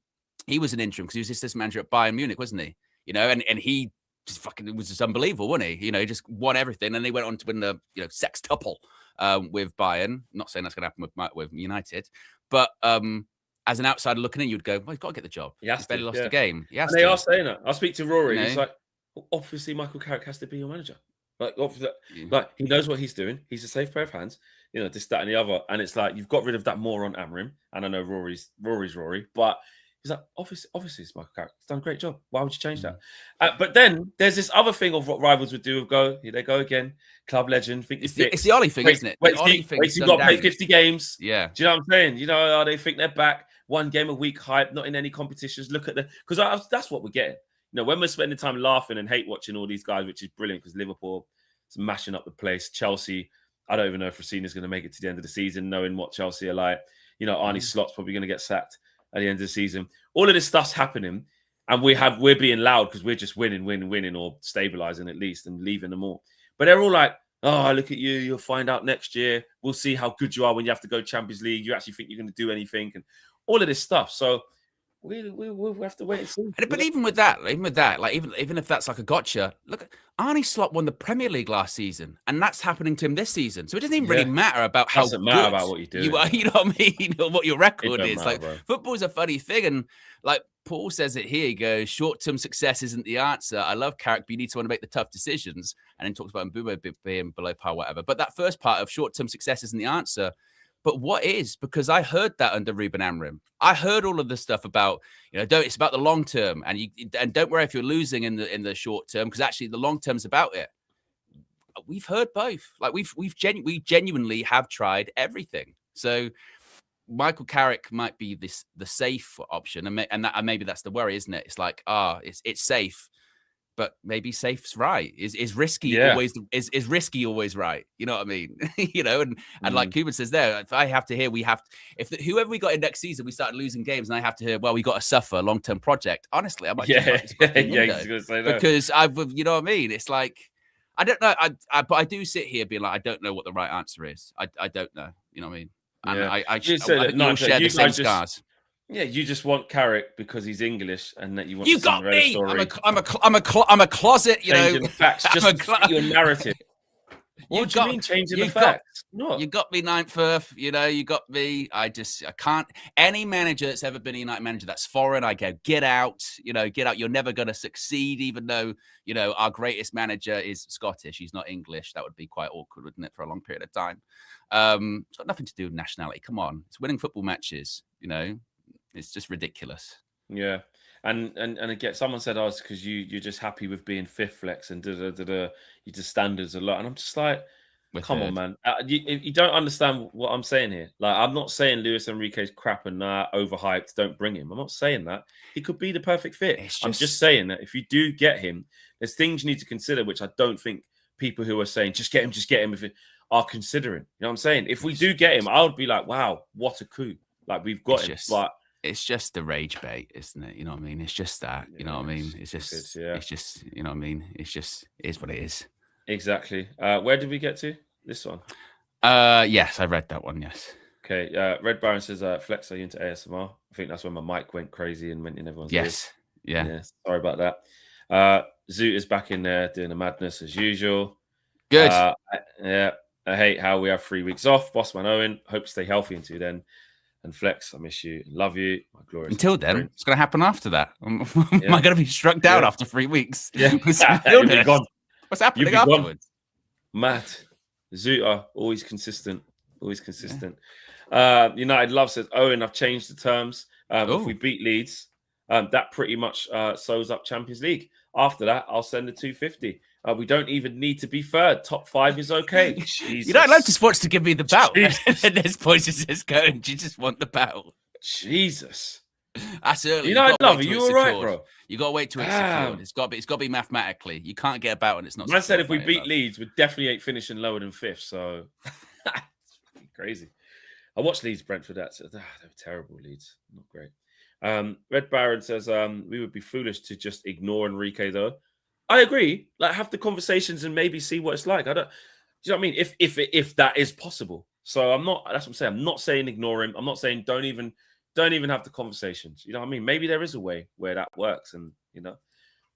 he was an interim because he was assistant manager at Bayern Munich, wasn't he? And he just fucking was just unbelievable, wasn't he? He just won everything, and he went on to win the sextuple with Bayern. Not saying that's going to happen with United. But as an outsider looking in, you'd go, well, he's got to get the job. He's barely lost a game. They are saying that. I'll speak to Rory. He's like, obviously Michael Carrick has to be your manager. Like, Yeah. like he knows what he's doing. He's a safe pair of hands. You know, this, that, and the other. And it's like you've got rid of that moron Amarim. And I know Rory's Rory, but he's like, obviously it's Michael Carrick. He's done a great job. Why would you change that? But then there's this other thing of what rivals would do. Here they go again. Club legend. Think it's the Ollie thing, isn't it? Wait, you've got to play 50 games. Yeah. Do you know what I'm saying? You know, they think they're back. 1 game a week hype, not in any competitions. Look at because that's what we're getting. You know, when we're spending time laughing and hate watching all these guys, which is brilliant because Liverpool is mashing up the place. Chelsea, I don't even know if Rossini's going to make it to the end of the season, knowing what Chelsea are like. You know, Arnie Slot's probably going to get sacked at the end of the season. All of this stuff's happening, and we're being loud because we're just winning, or stabilizing at least and leaving them all. But they're all like, oh, look at you. You'll find out next year. We'll see how good you are when you have to go Champions League. You actually think you're going to do anything and all of this stuff. So we'll have to wait and see. But even with that, like even if that's like a gotcha, look, Arnie Slot won the Premier League last season, and that's happening to him this season. So it doesn't even really matter about how doesn't matter about what you do. You are, you know what I mean? Or what your record is. Matter, like bro. Football's a funny thing, and like Paul says it here. He goes, short-term success isn't the answer. I love Carrick, but you need someone to make the tough decisions. And then talks about Mbumo being below par, whatever. But that first part of short-term success isn't the answer. But what is? Because I heard that under Ruben Amorim. I heard all of the stuff about, you know, it's about the long term, and don't worry if you're losing in the short term, because actually the long term's about it. We've heard both. Like we genuinely have tried everything. So Michael Carrick might be the safe option, and maybe that's the worry, isn't it? It's like it's safe. But maybe safe's right. Is risky always is risky always right? You know what I mean? You know, and like Cuban says there, if I have to hear whoever we got in next season, we started losing games, and I have to hear, well, we got to suffer long-term project. Honestly, I might he's gonna say that. Because you know what I mean? It's like I don't know. But I do sit here being like, I don't know what the right answer is. I don't know. You know what I mean? And I think we all share the same scars. Yeah, you just want Carrick because he's English, and that you want. You got me. Story. I'm a closet. You changing know, the facts, just your narrative. What do you mean changing the facts? You got me 9th. You know, you got me. I can't. Any manager that's ever been a United manager that's foreign, I go, get out. You know, get out. You're never going to succeed, even though, you know, our greatest manager is Scottish. He's not English. That would be quite awkward, wouldn't it, for a long period of time? It's got nothing to do with nationality. Come on, it's winning football matches. You know. It's just ridiculous. Yeah, and again, someone said, "Oh, it's because you're just happy with being 5th, Flex, and you just standards a lot." And I'm just like, "Come on, man! You don't understand what I'm saying here. Like, I'm not saying Luis Enrique's crap and overhyped. Don't bring him. I'm not saying that. He could be the perfect fit. I'm just saying that if you do get him, there's things you need to consider, which I don't think people who are saying just get him, if it are considering. You know what I'm saying? If we do get him, I would be like, wow, what a coup! Like we've got him, but." It's just the rage bait, isn't it? You know what I mean? It's just that, you know what I mean? It's just, you know what I mean? It's just, it is what it is. Exactly. Where did we get to? This one? Yes, I read that one, yes. Okay. Red Baron says, Flex, are you into ASMR? I think that's when my mic went crazy and went in everyone's ears. Yeah. Sorry about that. Zoot is back in there doing the madness as usual. Good. I hate how we have 3 weeks off. Bossman Owen, hope to stay healthy until then. And Flex, I miss you. Love you. My glorious. Until then, what's going to happen after that? Am I going to be struck down after 3 weeks? Yeah. What's happening afterwards? Matt, Zuta, always consistent. Always consistent. Yeah. United Love says, Owen, I've changed the terms. If we beat Leeds, that pretty much sews up Champions League. After that, I'll send the 250. We don't even need to be third. Top 5 is okay. Jesus. You don't like to watch to give me the belt. At this point, it's just going, you just want the belt. Jesus. That's early. United Love, are you all right, bro? You got to wait till it's secured. It's got to be mathematically. You can't get a belt and it's not. I said if we beat Leeds, we definitely ain't finishing lower than 5th. So it's crazy. I watched Leeds Brentford. They were terrible Leeds. Not great. Red Baron says we would be foolish to just ignore Enrique though. I agree. Like, have the conversations and maybe see what it's like. I don't. Do you know what I mean? If that is possible. So I'm not. That's what I'm saying. I'm not saying ignore him. I'm not saying don't even have the conversations. You know what I mean? Maybe there is a way where that works, and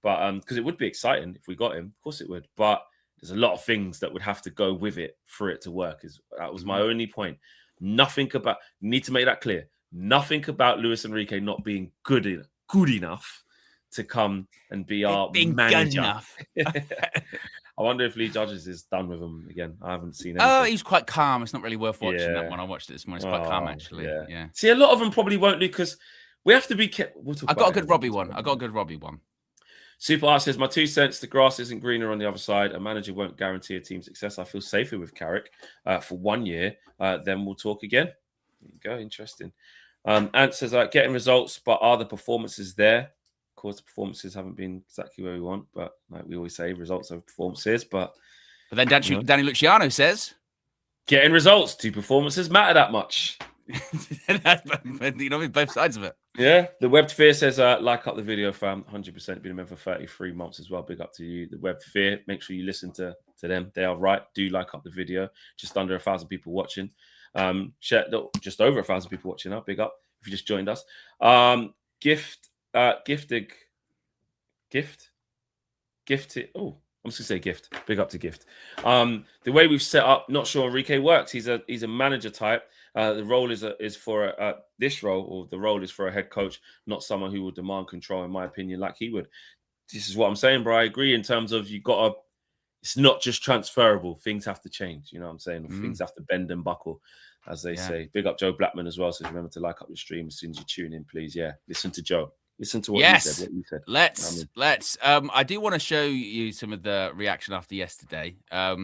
but because it would be exciting if we got him. Of course it would. But there's a lot of things that would have to go with it for it to work. That was my only point. Nothing about. Need to make that clear. Nothing about Luis Enrique not being good enough to come and be our Being good manager. enough. I wonder if Lee Judges is done with him again. I haven't seen anything. Oh, he's quite calm. It's not really worth watching that one. I watched it this morning. It's quite calm, actually. Yeah. See, a lot of them probably won't do because we have to be careful. I got a good Robbie one. Super R says, my 2 cents, the grass isn't greener on the other side. A manager won't guarantee a team success. I feel safer with Carrick for 1 year. Then we'll talk again. There you go. Interesting. Ant says, getting results, but are the performances there? Of course, the performances haven't been exactly where we want, but like we always say, results over performances. But then Danny Luciano says, getting results, do performances matter that much? Both sides of it. Yeah. The Webbed Fear says, like up the video, fam. 100% been a member for 33 months as well. Big up to you. The Webbed Fear, make sure you listen to them. They are right. Do like up the video. Just under 1,000 people watching. Just over 1,000 people watching now. Big up if you just joined us. Gift. Oh, I'm just gonna say Gift. Big up to Gift. The way we've set up, not sure Enrique works. He's a manager type. The role is for this role, or the role is for a head coach, not someone who will demand control, in my opinion, like he would. This is what I'm saying, bro. I agree in terms of it's not just transferable. Things have to change. You know what I'm saying? Things have to bend and buckle, as they say. Big up Joe Blackman as well. So remember to like up the stream as soon as you tune in, please. Yeah, listen to Joe. Listen to what you said. Let's. I do want to show you some of the reaction after yesterday. There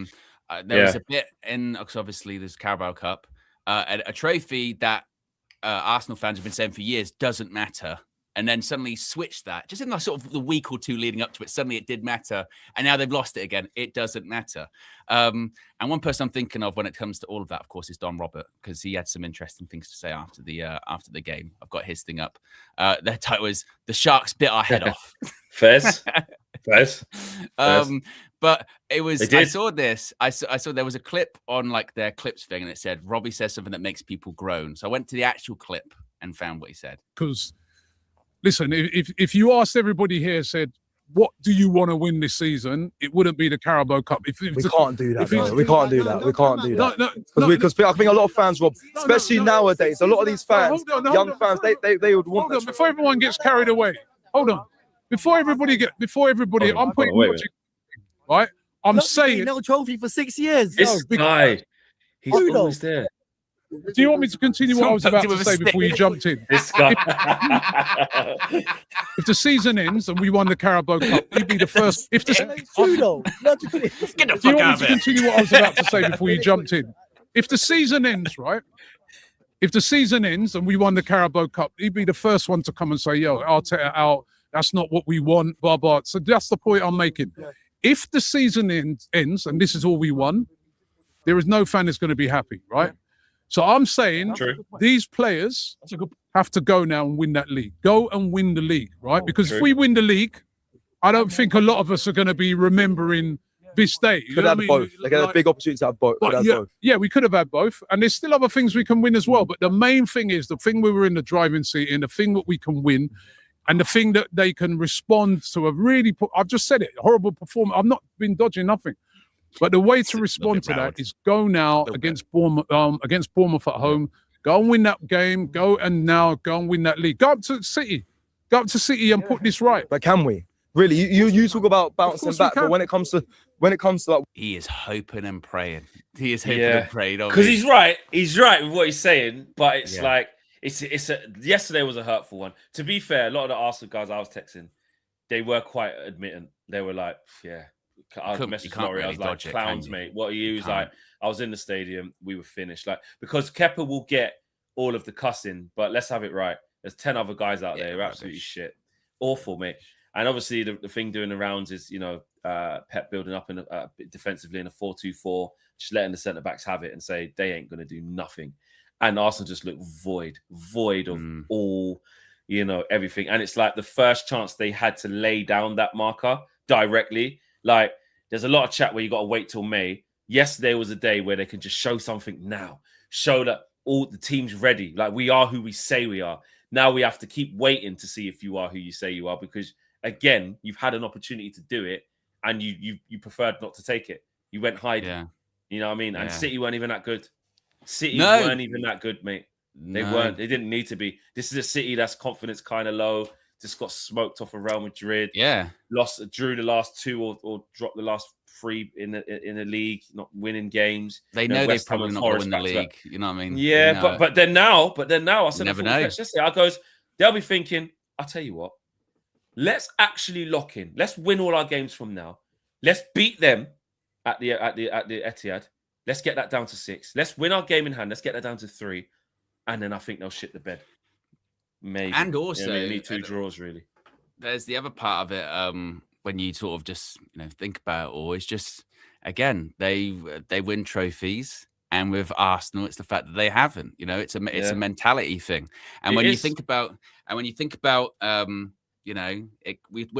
was a bit in, because obviously there's Carabao Cup, a trophy that Arsenal fans have been saying for years doesn't matter, and then suddenly switched that just in the sort of the week or two leading up to it. Suddenly it did matter, and now they've lost it again. It doesn't matter. And one person I'm thinking of when it comes to all of that, of course, is Don Robert, because he had some interesting things to say after the game. I've got his thing up. Their title was "The Sharks Bit Our Head Off." Fairs. But it was. I saw this. I saw there was a clip on like their clips thing, and it said Robbie says something that makes people groan. So I went to the actual clip and found what he said. Because listen, if you asked everybody here, said, what do you want to win this season? It wouldn't be the Carabao Cup. We can't do that. We can't do that. Because I think a lot of fans, Rob, especially nowadays, a lot of these fans, young fans, they would want. Hold on, before everyone gets carried away. Hold on, before everybody, I'm putting logic, right? I'm saying no trophy for 6 years. This guy, he's always there. Do you want me to continue what I was about to say before you jumped in? This guy. If the season ends and we won the Carabao Cup, we'd be the first. Do you want me to continue what I was about to say before you jumped in? If the season ends, right? If the season ends and we won the Carabao Cup, he'd be the first one to come and say, yo, Arteta out. That's not what we want, blah, blah. So that's the point I'm making. If the season ends and this is all we won, there is no fan that's going to be happy, right? So I'm saying these players have to go now and win that league. Go and win the league, right? Because if we win the league, I don't think a lot of us are going to be remembering this day. Could have both. They get a big opportunity to have both. Yeah, we could have had both. And there's still other things we can win as well. But the main thing is the thing we were in the driving seat and the thing that we can win and the thing that they can respond to a really, I've just said it, horrible performance. I've not been dodging nothing. But the way to respond to that is go now against Bournemouth at home. Go and win that game. Go and win that league. Go up to City. And put this right. But can we? Really? You talk about bouncing back, but when it comes to like, he is hoping and praying. He is hoping and praying because he's right. He's right with what he's saying, but it's like yesterday was a hurtful one. To be fair, a lot of the Arsenal guys I was texting, they were quite admittant. They were like, I messaged Laurie. I was like, clowns, mate. What are you? He was like, I was in the stadium. We were finished. Like, because Kepa will get all of the cussing, but let's have it right. There's 10 other guys out there who are absolutely shit. Awful, mate. And obviously the thing doing the rounds is, Pep building up in defensively in a 4-2-4, just letting the centre-backs have it and say they ain't going to do nothing. And Arsenal just look void of all, everything. And it's like the first chance they had to lay down that marker directly. Like, there's a lot of chat where you got to wait till May. Yesterday was a day where they can just show something now. Show that all the team's ready. Like, we are who we say we are. Now we have to keep waiting to see if you are who you say you are, because, again, you've had an opportunity to do it and you preferred not to take it. You went hiding. Yeah. You know what I mean? And City weren't even that good. City weren't even that good, mate. They weren't. They didn't need to be. This is a City that's confidence kind of low. just got smoked off of Real Madrid. Yeah, drew the last 2 or dropped the last 3 in the league, not winning games. they know they're probably not going to win the league. You know what I mean? Yeah, but then now, I said, never know. I goes, they'll be thinking, I'll tell you what, let's actually lock in. Let's win all our games from now. Let's beat them at the Etihad. Let's get that down to 6. Let's win our game in hand. Let's get that down to 3, and then I think they'll shit the bed. Maybe. And also, we need 2 draws really. There's the other part of it. When you sort of just think about it all, it's just again they win trophies, and with Arsenal, it's the fact that they haven't. It's a mentality thing. And when you think about we're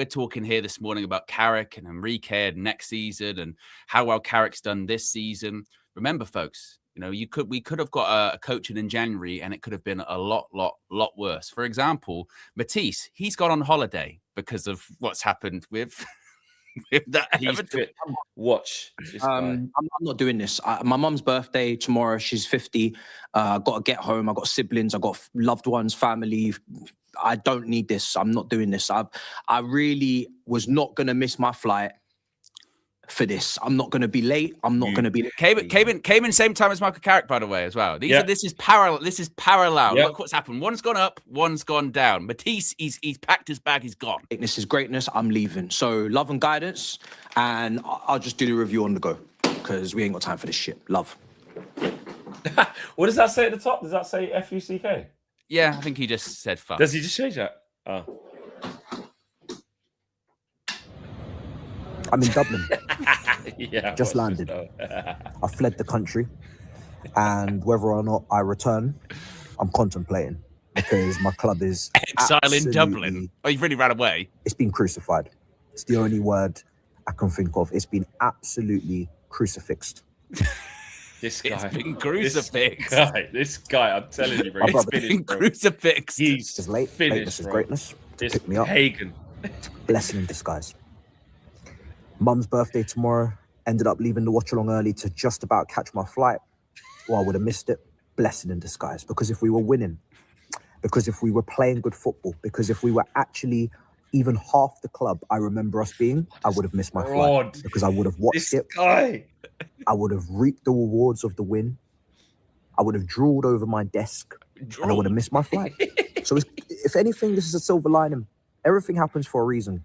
talking here this morning about Carrick and Enrique and next season and how well Carrick's done this season. Remember, folks, we could have got a coach in January, and it could have been a lot worse. For example, Matisse, he's gone on holiday because of what's happened with that. Watch. I'm not doing this. My mum's birthday tomorrow. She's 50. Got to get home. I got siblings. I got loved ones, family. I don't need this. I'm not doing this. I really was not gonna miss my flight for this. I'm not going to be late. I'm not going to be. Came in same time as Michael Carrick, by the way, as well. This is parallel. This is parallel. Yep. Look what's happened. One's gone up, one's gone down. Matisse, he's packed his bag. He's gone. This is greatness. I'm leaving. So love and guidance, and I'll just do the review on the go because we ain't got time for this shit. Love. What does that say at the top? Does that say FUCK? Yeah, I think he just said fuck. Does he just change that? Oh. I'm in Dublin. Yeah, just landed. I fled the country, and whether or not I return, I'm contemplating because my club is exile in Dublin. Oh, you've really ran away. It's been crucified. It's the only word I can think of. It's been absolutely crucifixed. This guy, it's been crucifixed. This guy, I'm telling you, bro, it's been crucifixed. He's late. Finished, Lateness is greatness. It's pick me up. Pagan. Blessing in disguise. Mum's birthday tomorrow. Ended up leaving the watch along early to just about catch my flight, or I would have missed it. Blessing in disguise. Because if we were winning, because if we were playing good football, because if we were actually even half the club I remember us being, I would have missed my flight because I would have watched it. Guy. I would have reaped the rewards of the win. I would have drooled over my desk, and I would have missed my flight. So if anything, this is a silver lining. Everything happens for a reason.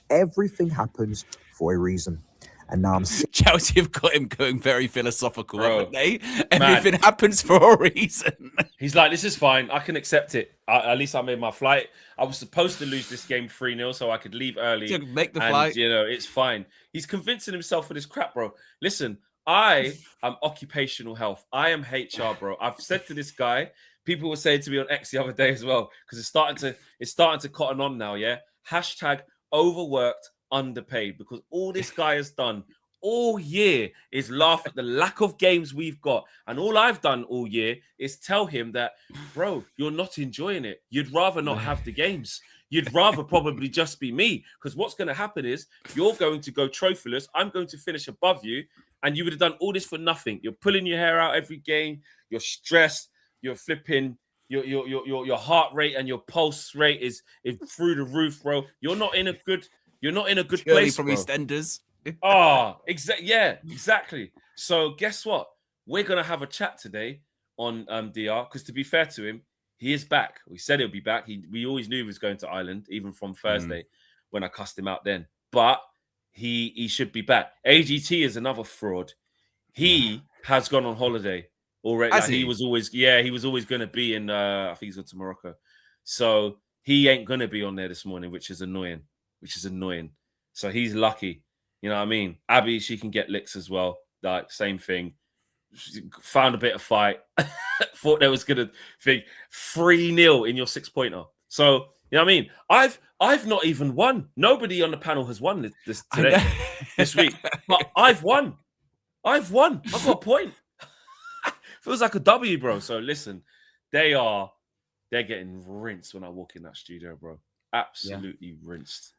Everything happens for a reason. And now I'm Chelsea have got him going very philosophical, haven't they? Everything happens for a reason. He's like, this is fine. I can accept it. At least I made my flight. I was supposed to lose this game 3-0 so I could leave early. Make the flight. It's fine. He's convincing himself for this crap, bro. Listen, I am occupational health. I am HR, bro. I've said to this guy, people were saying to me on X the other day as well, because it's starting to cotton on now, yeah? Hashtag overworked, underpaid, because all this guy has done all year is laugh at the lack of games we've got. And all I've done all year is tell him that, bro, you're not enjoying it. You'd rather not have the games. You'd rather probably just be me, because what's going to happen is you're going to go trophyless. I'm going to finish above you, and you would have done all this for nothing. You're pulling your hair out every game. You're stressed. You're flipping. Your heart rate and your pulse rate is through the roof, bro. You're not in a good place from EastEnders. Exactly. So guess what? We're gonna have a chat today on DR, because to be fair to him, he is back. We said he'll be back. We always knew he was going to Ireland, even from Thursday when I cussed him out then. But he should be back. AGT is another fraud. He has gone on holiday already. He was always going to be in. I think he's going to Morocco, so he ain't going to be on there this morning, which is annoying. So he's lucky. You know what I mean? Abby, she can get licks as well. Like, same thing. She found a bit of fight. Thought there was going to be 3-0 in your 6-pointer. So, you know what I mean? I've not even won. Nobody on the panel has won this week. But I've won. I've got a point. Feels like a W, bro. So listen, they're getting rinsed when I walk in that studio, bro. Absolutely rinsed.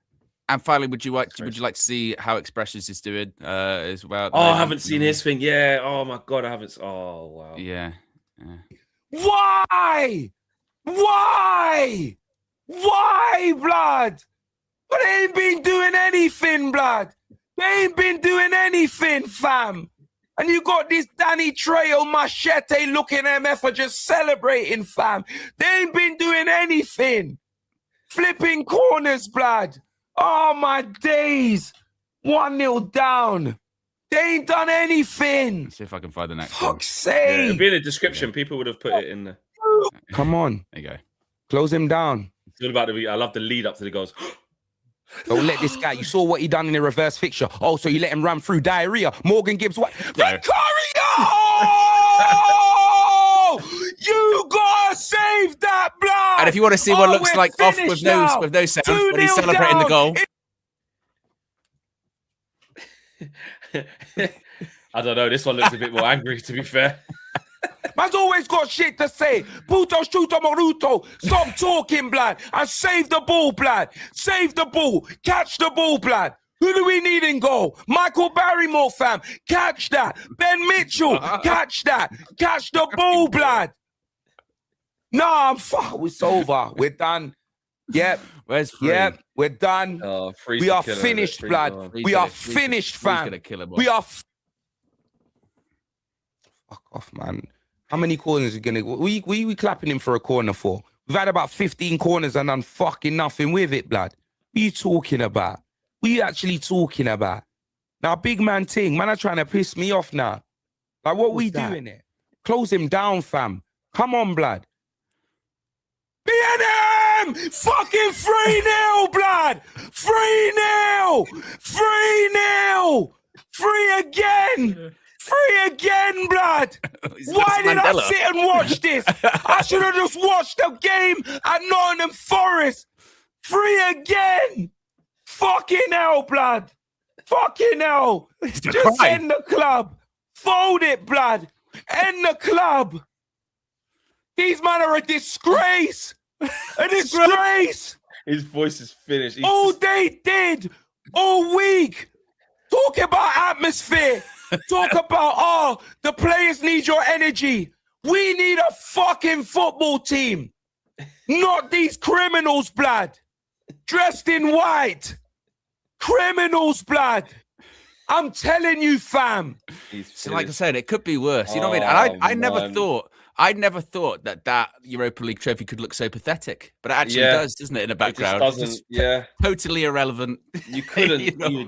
And finally, would you like to see how Expressions is doing as well? Oh, I haven't seen his thing. Yeah. Oh my god, I haven't. Oh wow. Yeah. Why? Why, blood? But they ain't been doing anything, blood. They ain't been doing anything, fam. And you got this Danny Trejo machete looking MF are just celebrating, fam. They ain't been doing anything. Flipping corners, blood. Oh, my days. 1-0 down. They ain't done anything. Let's see if I can find the next Fuck's one. sake. Yeah, it'd be in the description. People would have put it in there. Come on. There you go. Close him down. It's all about I love the lead up to the goals. Don't let this guy. You saw what he done in the reverse fixture. Oh, so you let him run through diarrhea. Morgan Gibbs, what? Vicario! You gotta save that, blood. And if you want to see what looks like off with no sound when he's celebrating the goal. I don't know. This one looks a bit more angry, to be fair. Man's always got shit to say. Puto, shooto, moruto. Stop talking, blood. And save the ball, blood. Save the ball. Catch the ball, blood. Who do we need in goal? Michael Barrymore, fam. Catch that. Ben Mitchell. Catch that. Catch the ball, blood. Nah, it's over. We're done. Yep. Where's Free? Yep. We're done. Oh, we are finished, blood. We are finished, fam. We are. Fuck off, man. How many corners are gonna? We clapping him for a corner for? We've had about 15 corners and done fucking nothing with it, blood. What are you talking about? What are you actually talking about? Now, big man ting, man are trying to piss me off now. Like, what we doing here? Close him down, fam. Come on, blood. BNM! Fucking 3-0, blood! 3-0! 3-0! 3 again! 3 again, blood! Why did I sit and watch this? I should have just watched the game at Nottingham Forest. 3 again! Fucking hell, blood! Fucking hell! Just end the club! Fold it, blood! End the club! These men are a disgrace! A disgrace! His voice is finished. All they did all week. Talk about atmosphere. Talk about, the players need your energy. We need a fucking football team. Not these criminals, blood. Dressed in white. Criminals, blood. I'm telling you, fam. So like I said, it could be worse. You know what I mean? And I never thought that Europa League trophy could look so pathetic, but it actually does, doesn't it? In the background, it just doesn't. Totally irrelevant. You couldn't. You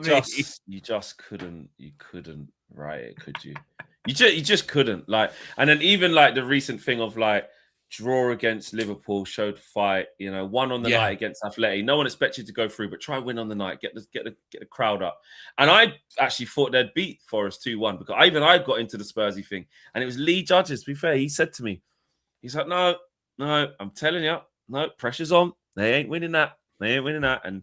just couldn't. You couldn't write it, could you? You just couldn't. Like, and then even like the recent thing of like draw against Liverpool, showed fight. You know, won on the night against Athletic. No one expected you to go through, but try and win on the night. Get the crowd up. And I actually thought they'd beat Forest 2-1 because I got into the Spursy thing, and it was Lee Judges. To be fair, he said to me, he's like, no, I'm telling you, no, pressure's on. They ain't winning that. And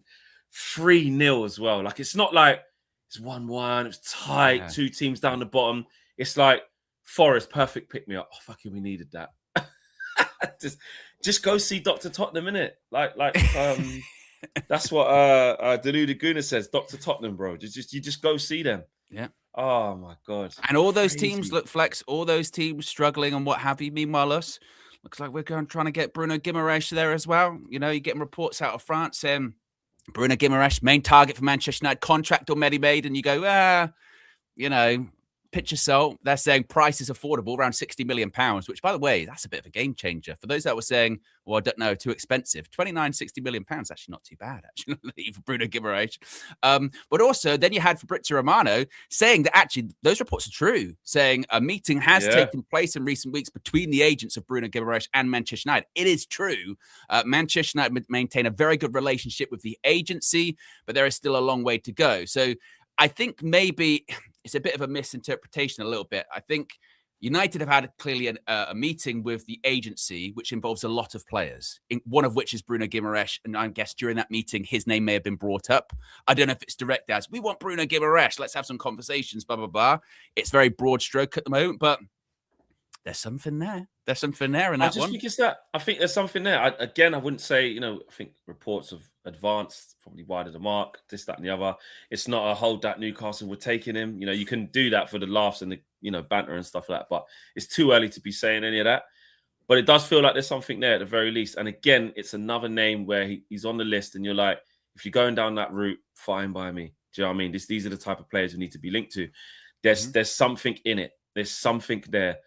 3-0 as well. Like, it's not like it's 1-1. It's tight. Two teams down the bottom. It's like Forest, perfect pick me up. Oh, fucking, we needed that. just go see Dr. Tottenham, innit? Like that's what Danu Guna says. Dr. Tottenham, bro. You just go see them. Yeah. Oh my god. And all those teams look flex. All those teams struggling and what have you. Meanwhile, us looks like we're trying to get Bruno Guimaraes there as well. You know, you're getting reports out of France saying Bruno Guimaraes, main target for Manchester United, contract already made, and you go, you know, pitch of salt. They're saying price is affordable, around £60 million, which, by the way, that's a bit of a game changer. For those that were saying, well, I don't know, too expensive, £60 million, actually not too bad, actually, for Bruno Guimaraes. But also, then you had Fabrizio Romano saying that actually those reports are true, saying a meeting has taken place in recent weeks between the agents of Bruno Guimaraes and Manchester United. It is true. Manchester United maintain a very good relationship with the agency, but there is still a long way to go. So I think maybe it's a bit of a misinterpretation a little bit. I think United have had clearly a meeting with the agency, which involves a lot of players, one of which is Bruno Guimaraes. And I guess during that meeting, his name may have been brought up. I don't know if it's direct as, we want Bruno Guimaraes, let's have some conversations, blah, blah, blah. It's very broad stroke at the moment, but there's something there. There's something there in that one. I think there's something there. I wouldn't say, I think reports of advanced, probably wider the mark, this, that, and the other. It's not a hold that Newcastle were taking him. You can do that for the laughs and the, banter and stuff like that, but it's too early to be saying any of that. But it does feel like there's something there at the very least. And again, it's another name where he's on the list, and you're like, if you're going down that route, fine by me. Do you know what I mean? These are the type of players we need to be linked to. There's something in it. There's something there.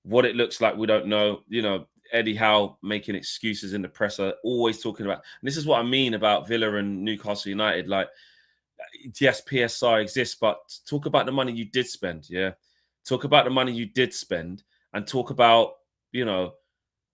What it looks like, we don't know. You know, Eddie Howe making excuses in the presser, always talking about. And this is what I mean about Villa and Newcastle United. Like, yes, PSR exists, but talk about the money you did spend. Yeah, talk about the money you did spend, and talk about, you know,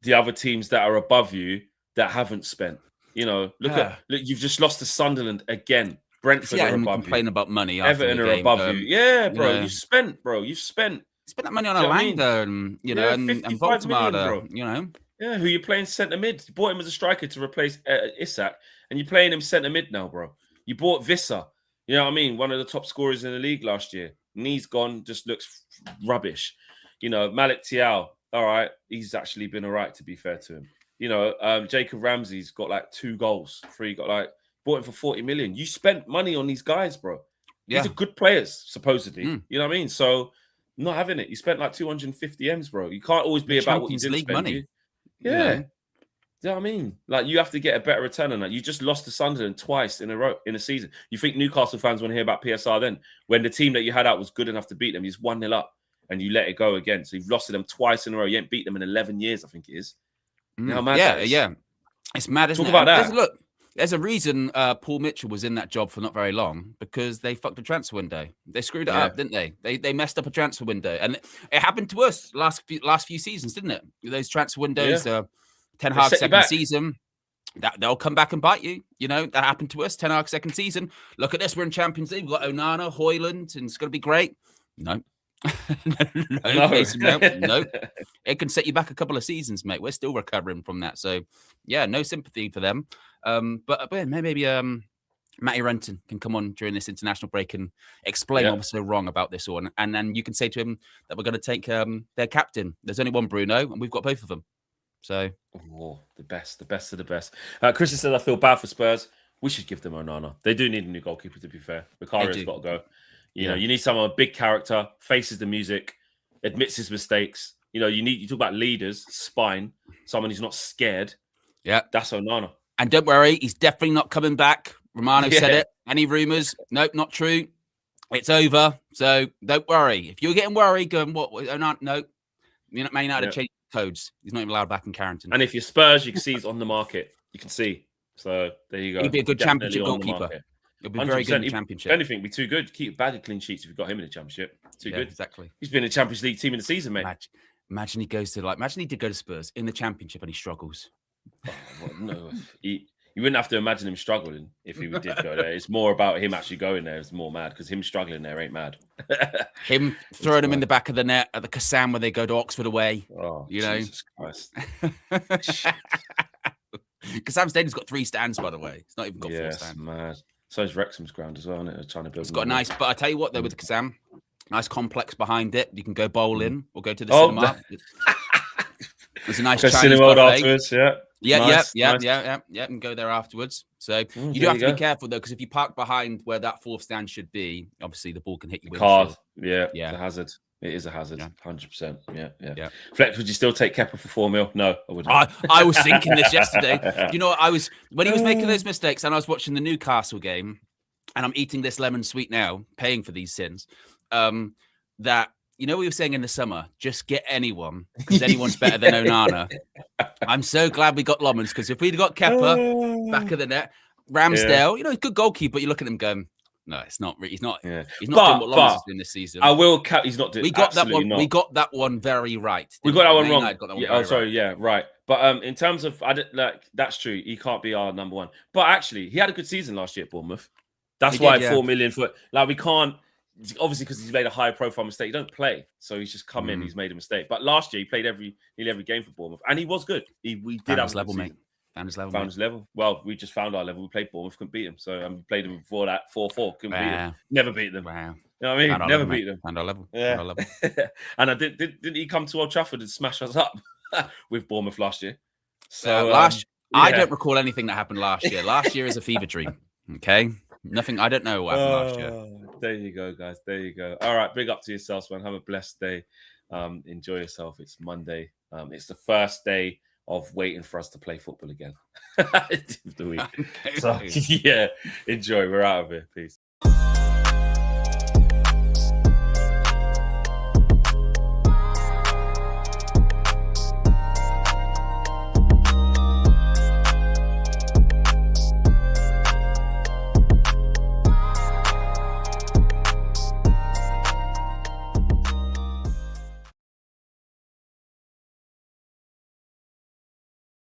the other teams that are above you that haven't spent. You know, look, you've just lost to Sunderland again. Brentford are above complain you. about money. Everton are above you. Yeah, bro. You've spent, bro. You've spent. Spent that money on Alanga, and you know, and Baltimore, you know. Yeah, who you're playing centre mid. You bought him as a striker to replace Isak, and you're playing him centre mid now, bro. You bought Visser. You know what I mean? One of the top scorers in the league last year. Knee's gone, just looks rubbish. You know, Malik Tiao. All right, he's actually been all right, to be fair to him. You know, Jacob Ramsey's got like 2 goals. 3 got like, bought him for 40 million. You spent money on these guys, bro. These are good players, supposedly. You know what I mean? So, not having it. You spent like 250 M's, bro. You can't always be about what you didn't spend. Money. Yeah. You know what I mean? Like, you have to get a better return on that. You just lost to Sunderland twice in a row in a season. You think Newcastle fans want to hear about PSR then? When the team that you had out was good enough to beat them, you just 1-0 up and you let it go again. So you've lost to them twice in a row. You ain't beat them in 11 years, I think it is. You know how mad that is? Yeah. It's mad, isn't Talk it? about that. There's a reason Paul Mitchell was in that job for not very long, because they fucked a transfer window. They screwed it up, didn't they? They messed up a transfer window, and it happened to us last few seasons, didn't it? Those transfer windows, Ten Hag second season, they'll come back and bite you. You know, that happened to us. Ten Hag second season. Look at this, we're in Champions League. We've got Onana, Højlund, and it's going to be great. No. No. It can set you back a couple of seasons, mate. We're still recovering from that. So, yeah, no sympathy for them. But maybe Matty Renton can come on during this international break and explain what was so wrong about this one. And then you can say to him that we're going to take their captain. There's only one Bruno, and we've got both of them. So, the best of the best. Christian said, I feel bad for Spurs. We should give them Onana. They do need a new goalkeeper, to be fair. Vicaria's got to go. You know, you need someone with big character, faces the music, admits his mistakes. You know, you talk about leaders, spine, someone who's not scared. Yeah. That's Onana. And don't worry, he's definitely not coming back. Romano said it. Any rumours? Nope, not true. It's over. So don't worry. If you're getting worried, going, what? Onana? No. Man United have changed codes. He's not even allowed back in Carrington. And if you're Spurs, you can see he's on the market. You can see. So there you go. He'd be a good championship goalkeeper. It'll be very good in the Championship. If anything, it'd be too good. Keep a bag of clean sheets if you've got him in the Championship. Too good. Exactly. He's been a Champions League team in the season, mate. Imagine he goes to imagine he did go to Spurs in the Championship and he struggles. Oh, well, no, you wouldn't have to imagine him struggling if he did go there. It's more about him actually going there. It's more mad because him struggling there ain't mad. Him throwing him in the back of the net at the Kassam when they go to Oxford away. Oh, you know, Jesus Christ. Kassam Stadium's got 3 stands, by the way. It's not even got 4 stands. Mad. So is Wrexham's ground as well, isn't it? They're trying to build. It's got a nice, but I tell you what, though, with the Kassam, nice complex behind it. You can go bowling or go to the cinema. There's a nice Chinese buffet. Afterwards, and go there afterwards. So you do have to be careful though, because if you park behind where that 4th stand should be, obviously the ball can hit you. Car, it's a hazard. It is a hazard, 100%. Yeah. Flex, would you still take Kepa for 4 mil? No, I wouldn't. I was thinking this yesterday. You know, when he was making those mistakes, and I was watching the Newcastle game, and I'm eating this lemon sweet now, paying for these sins. That, you know, we were saying in the summer, just get anyone, because anyone's better than Onana. I'm so glad we got Lomans, because if we'd got Kepa back of the net, Ramsdale, you know, he's a good goalkeeper, but you look at him going, no, it's not. He's not. Yeah. He's not doing what Lomans is doing this season. I will. He's not doing. We got that one. Not. We got that one very right. We got that one wrong. Right. But in terms of, that's true. He can't be our number one. But actually, he had a good season last year at Bournemouth. That's why 4 million for we can't. Obviously, because he's made a high-profile mistake. You don't play, so he's just come in. He's made a mistake. But last year, he played nearly every game for Bournemouth, and he was good. We did have his level, mate. Found his level. Well, we just found our level. We played Bournemouth, couldn't beat him. So we played him before that 4-4. Couldn't beat him. Never beat them. Wow. You know what I mean? Never beat them. Found our level. Yeah. And didn't he come to Old Trafford and smash us up with Bournemouth last year? So I don't recall anything that happened last year. Last year is a fever dream. Okay. Nothing. I don't know what happened last year. There you go, guys. There you go. All right. Big up to yourselves, man. Have a blessed day. Enjoy yourself. It's Monday. It's the first day of waiting for us to play football again. The week. So yeah, enjoy. We're out of here. Peace.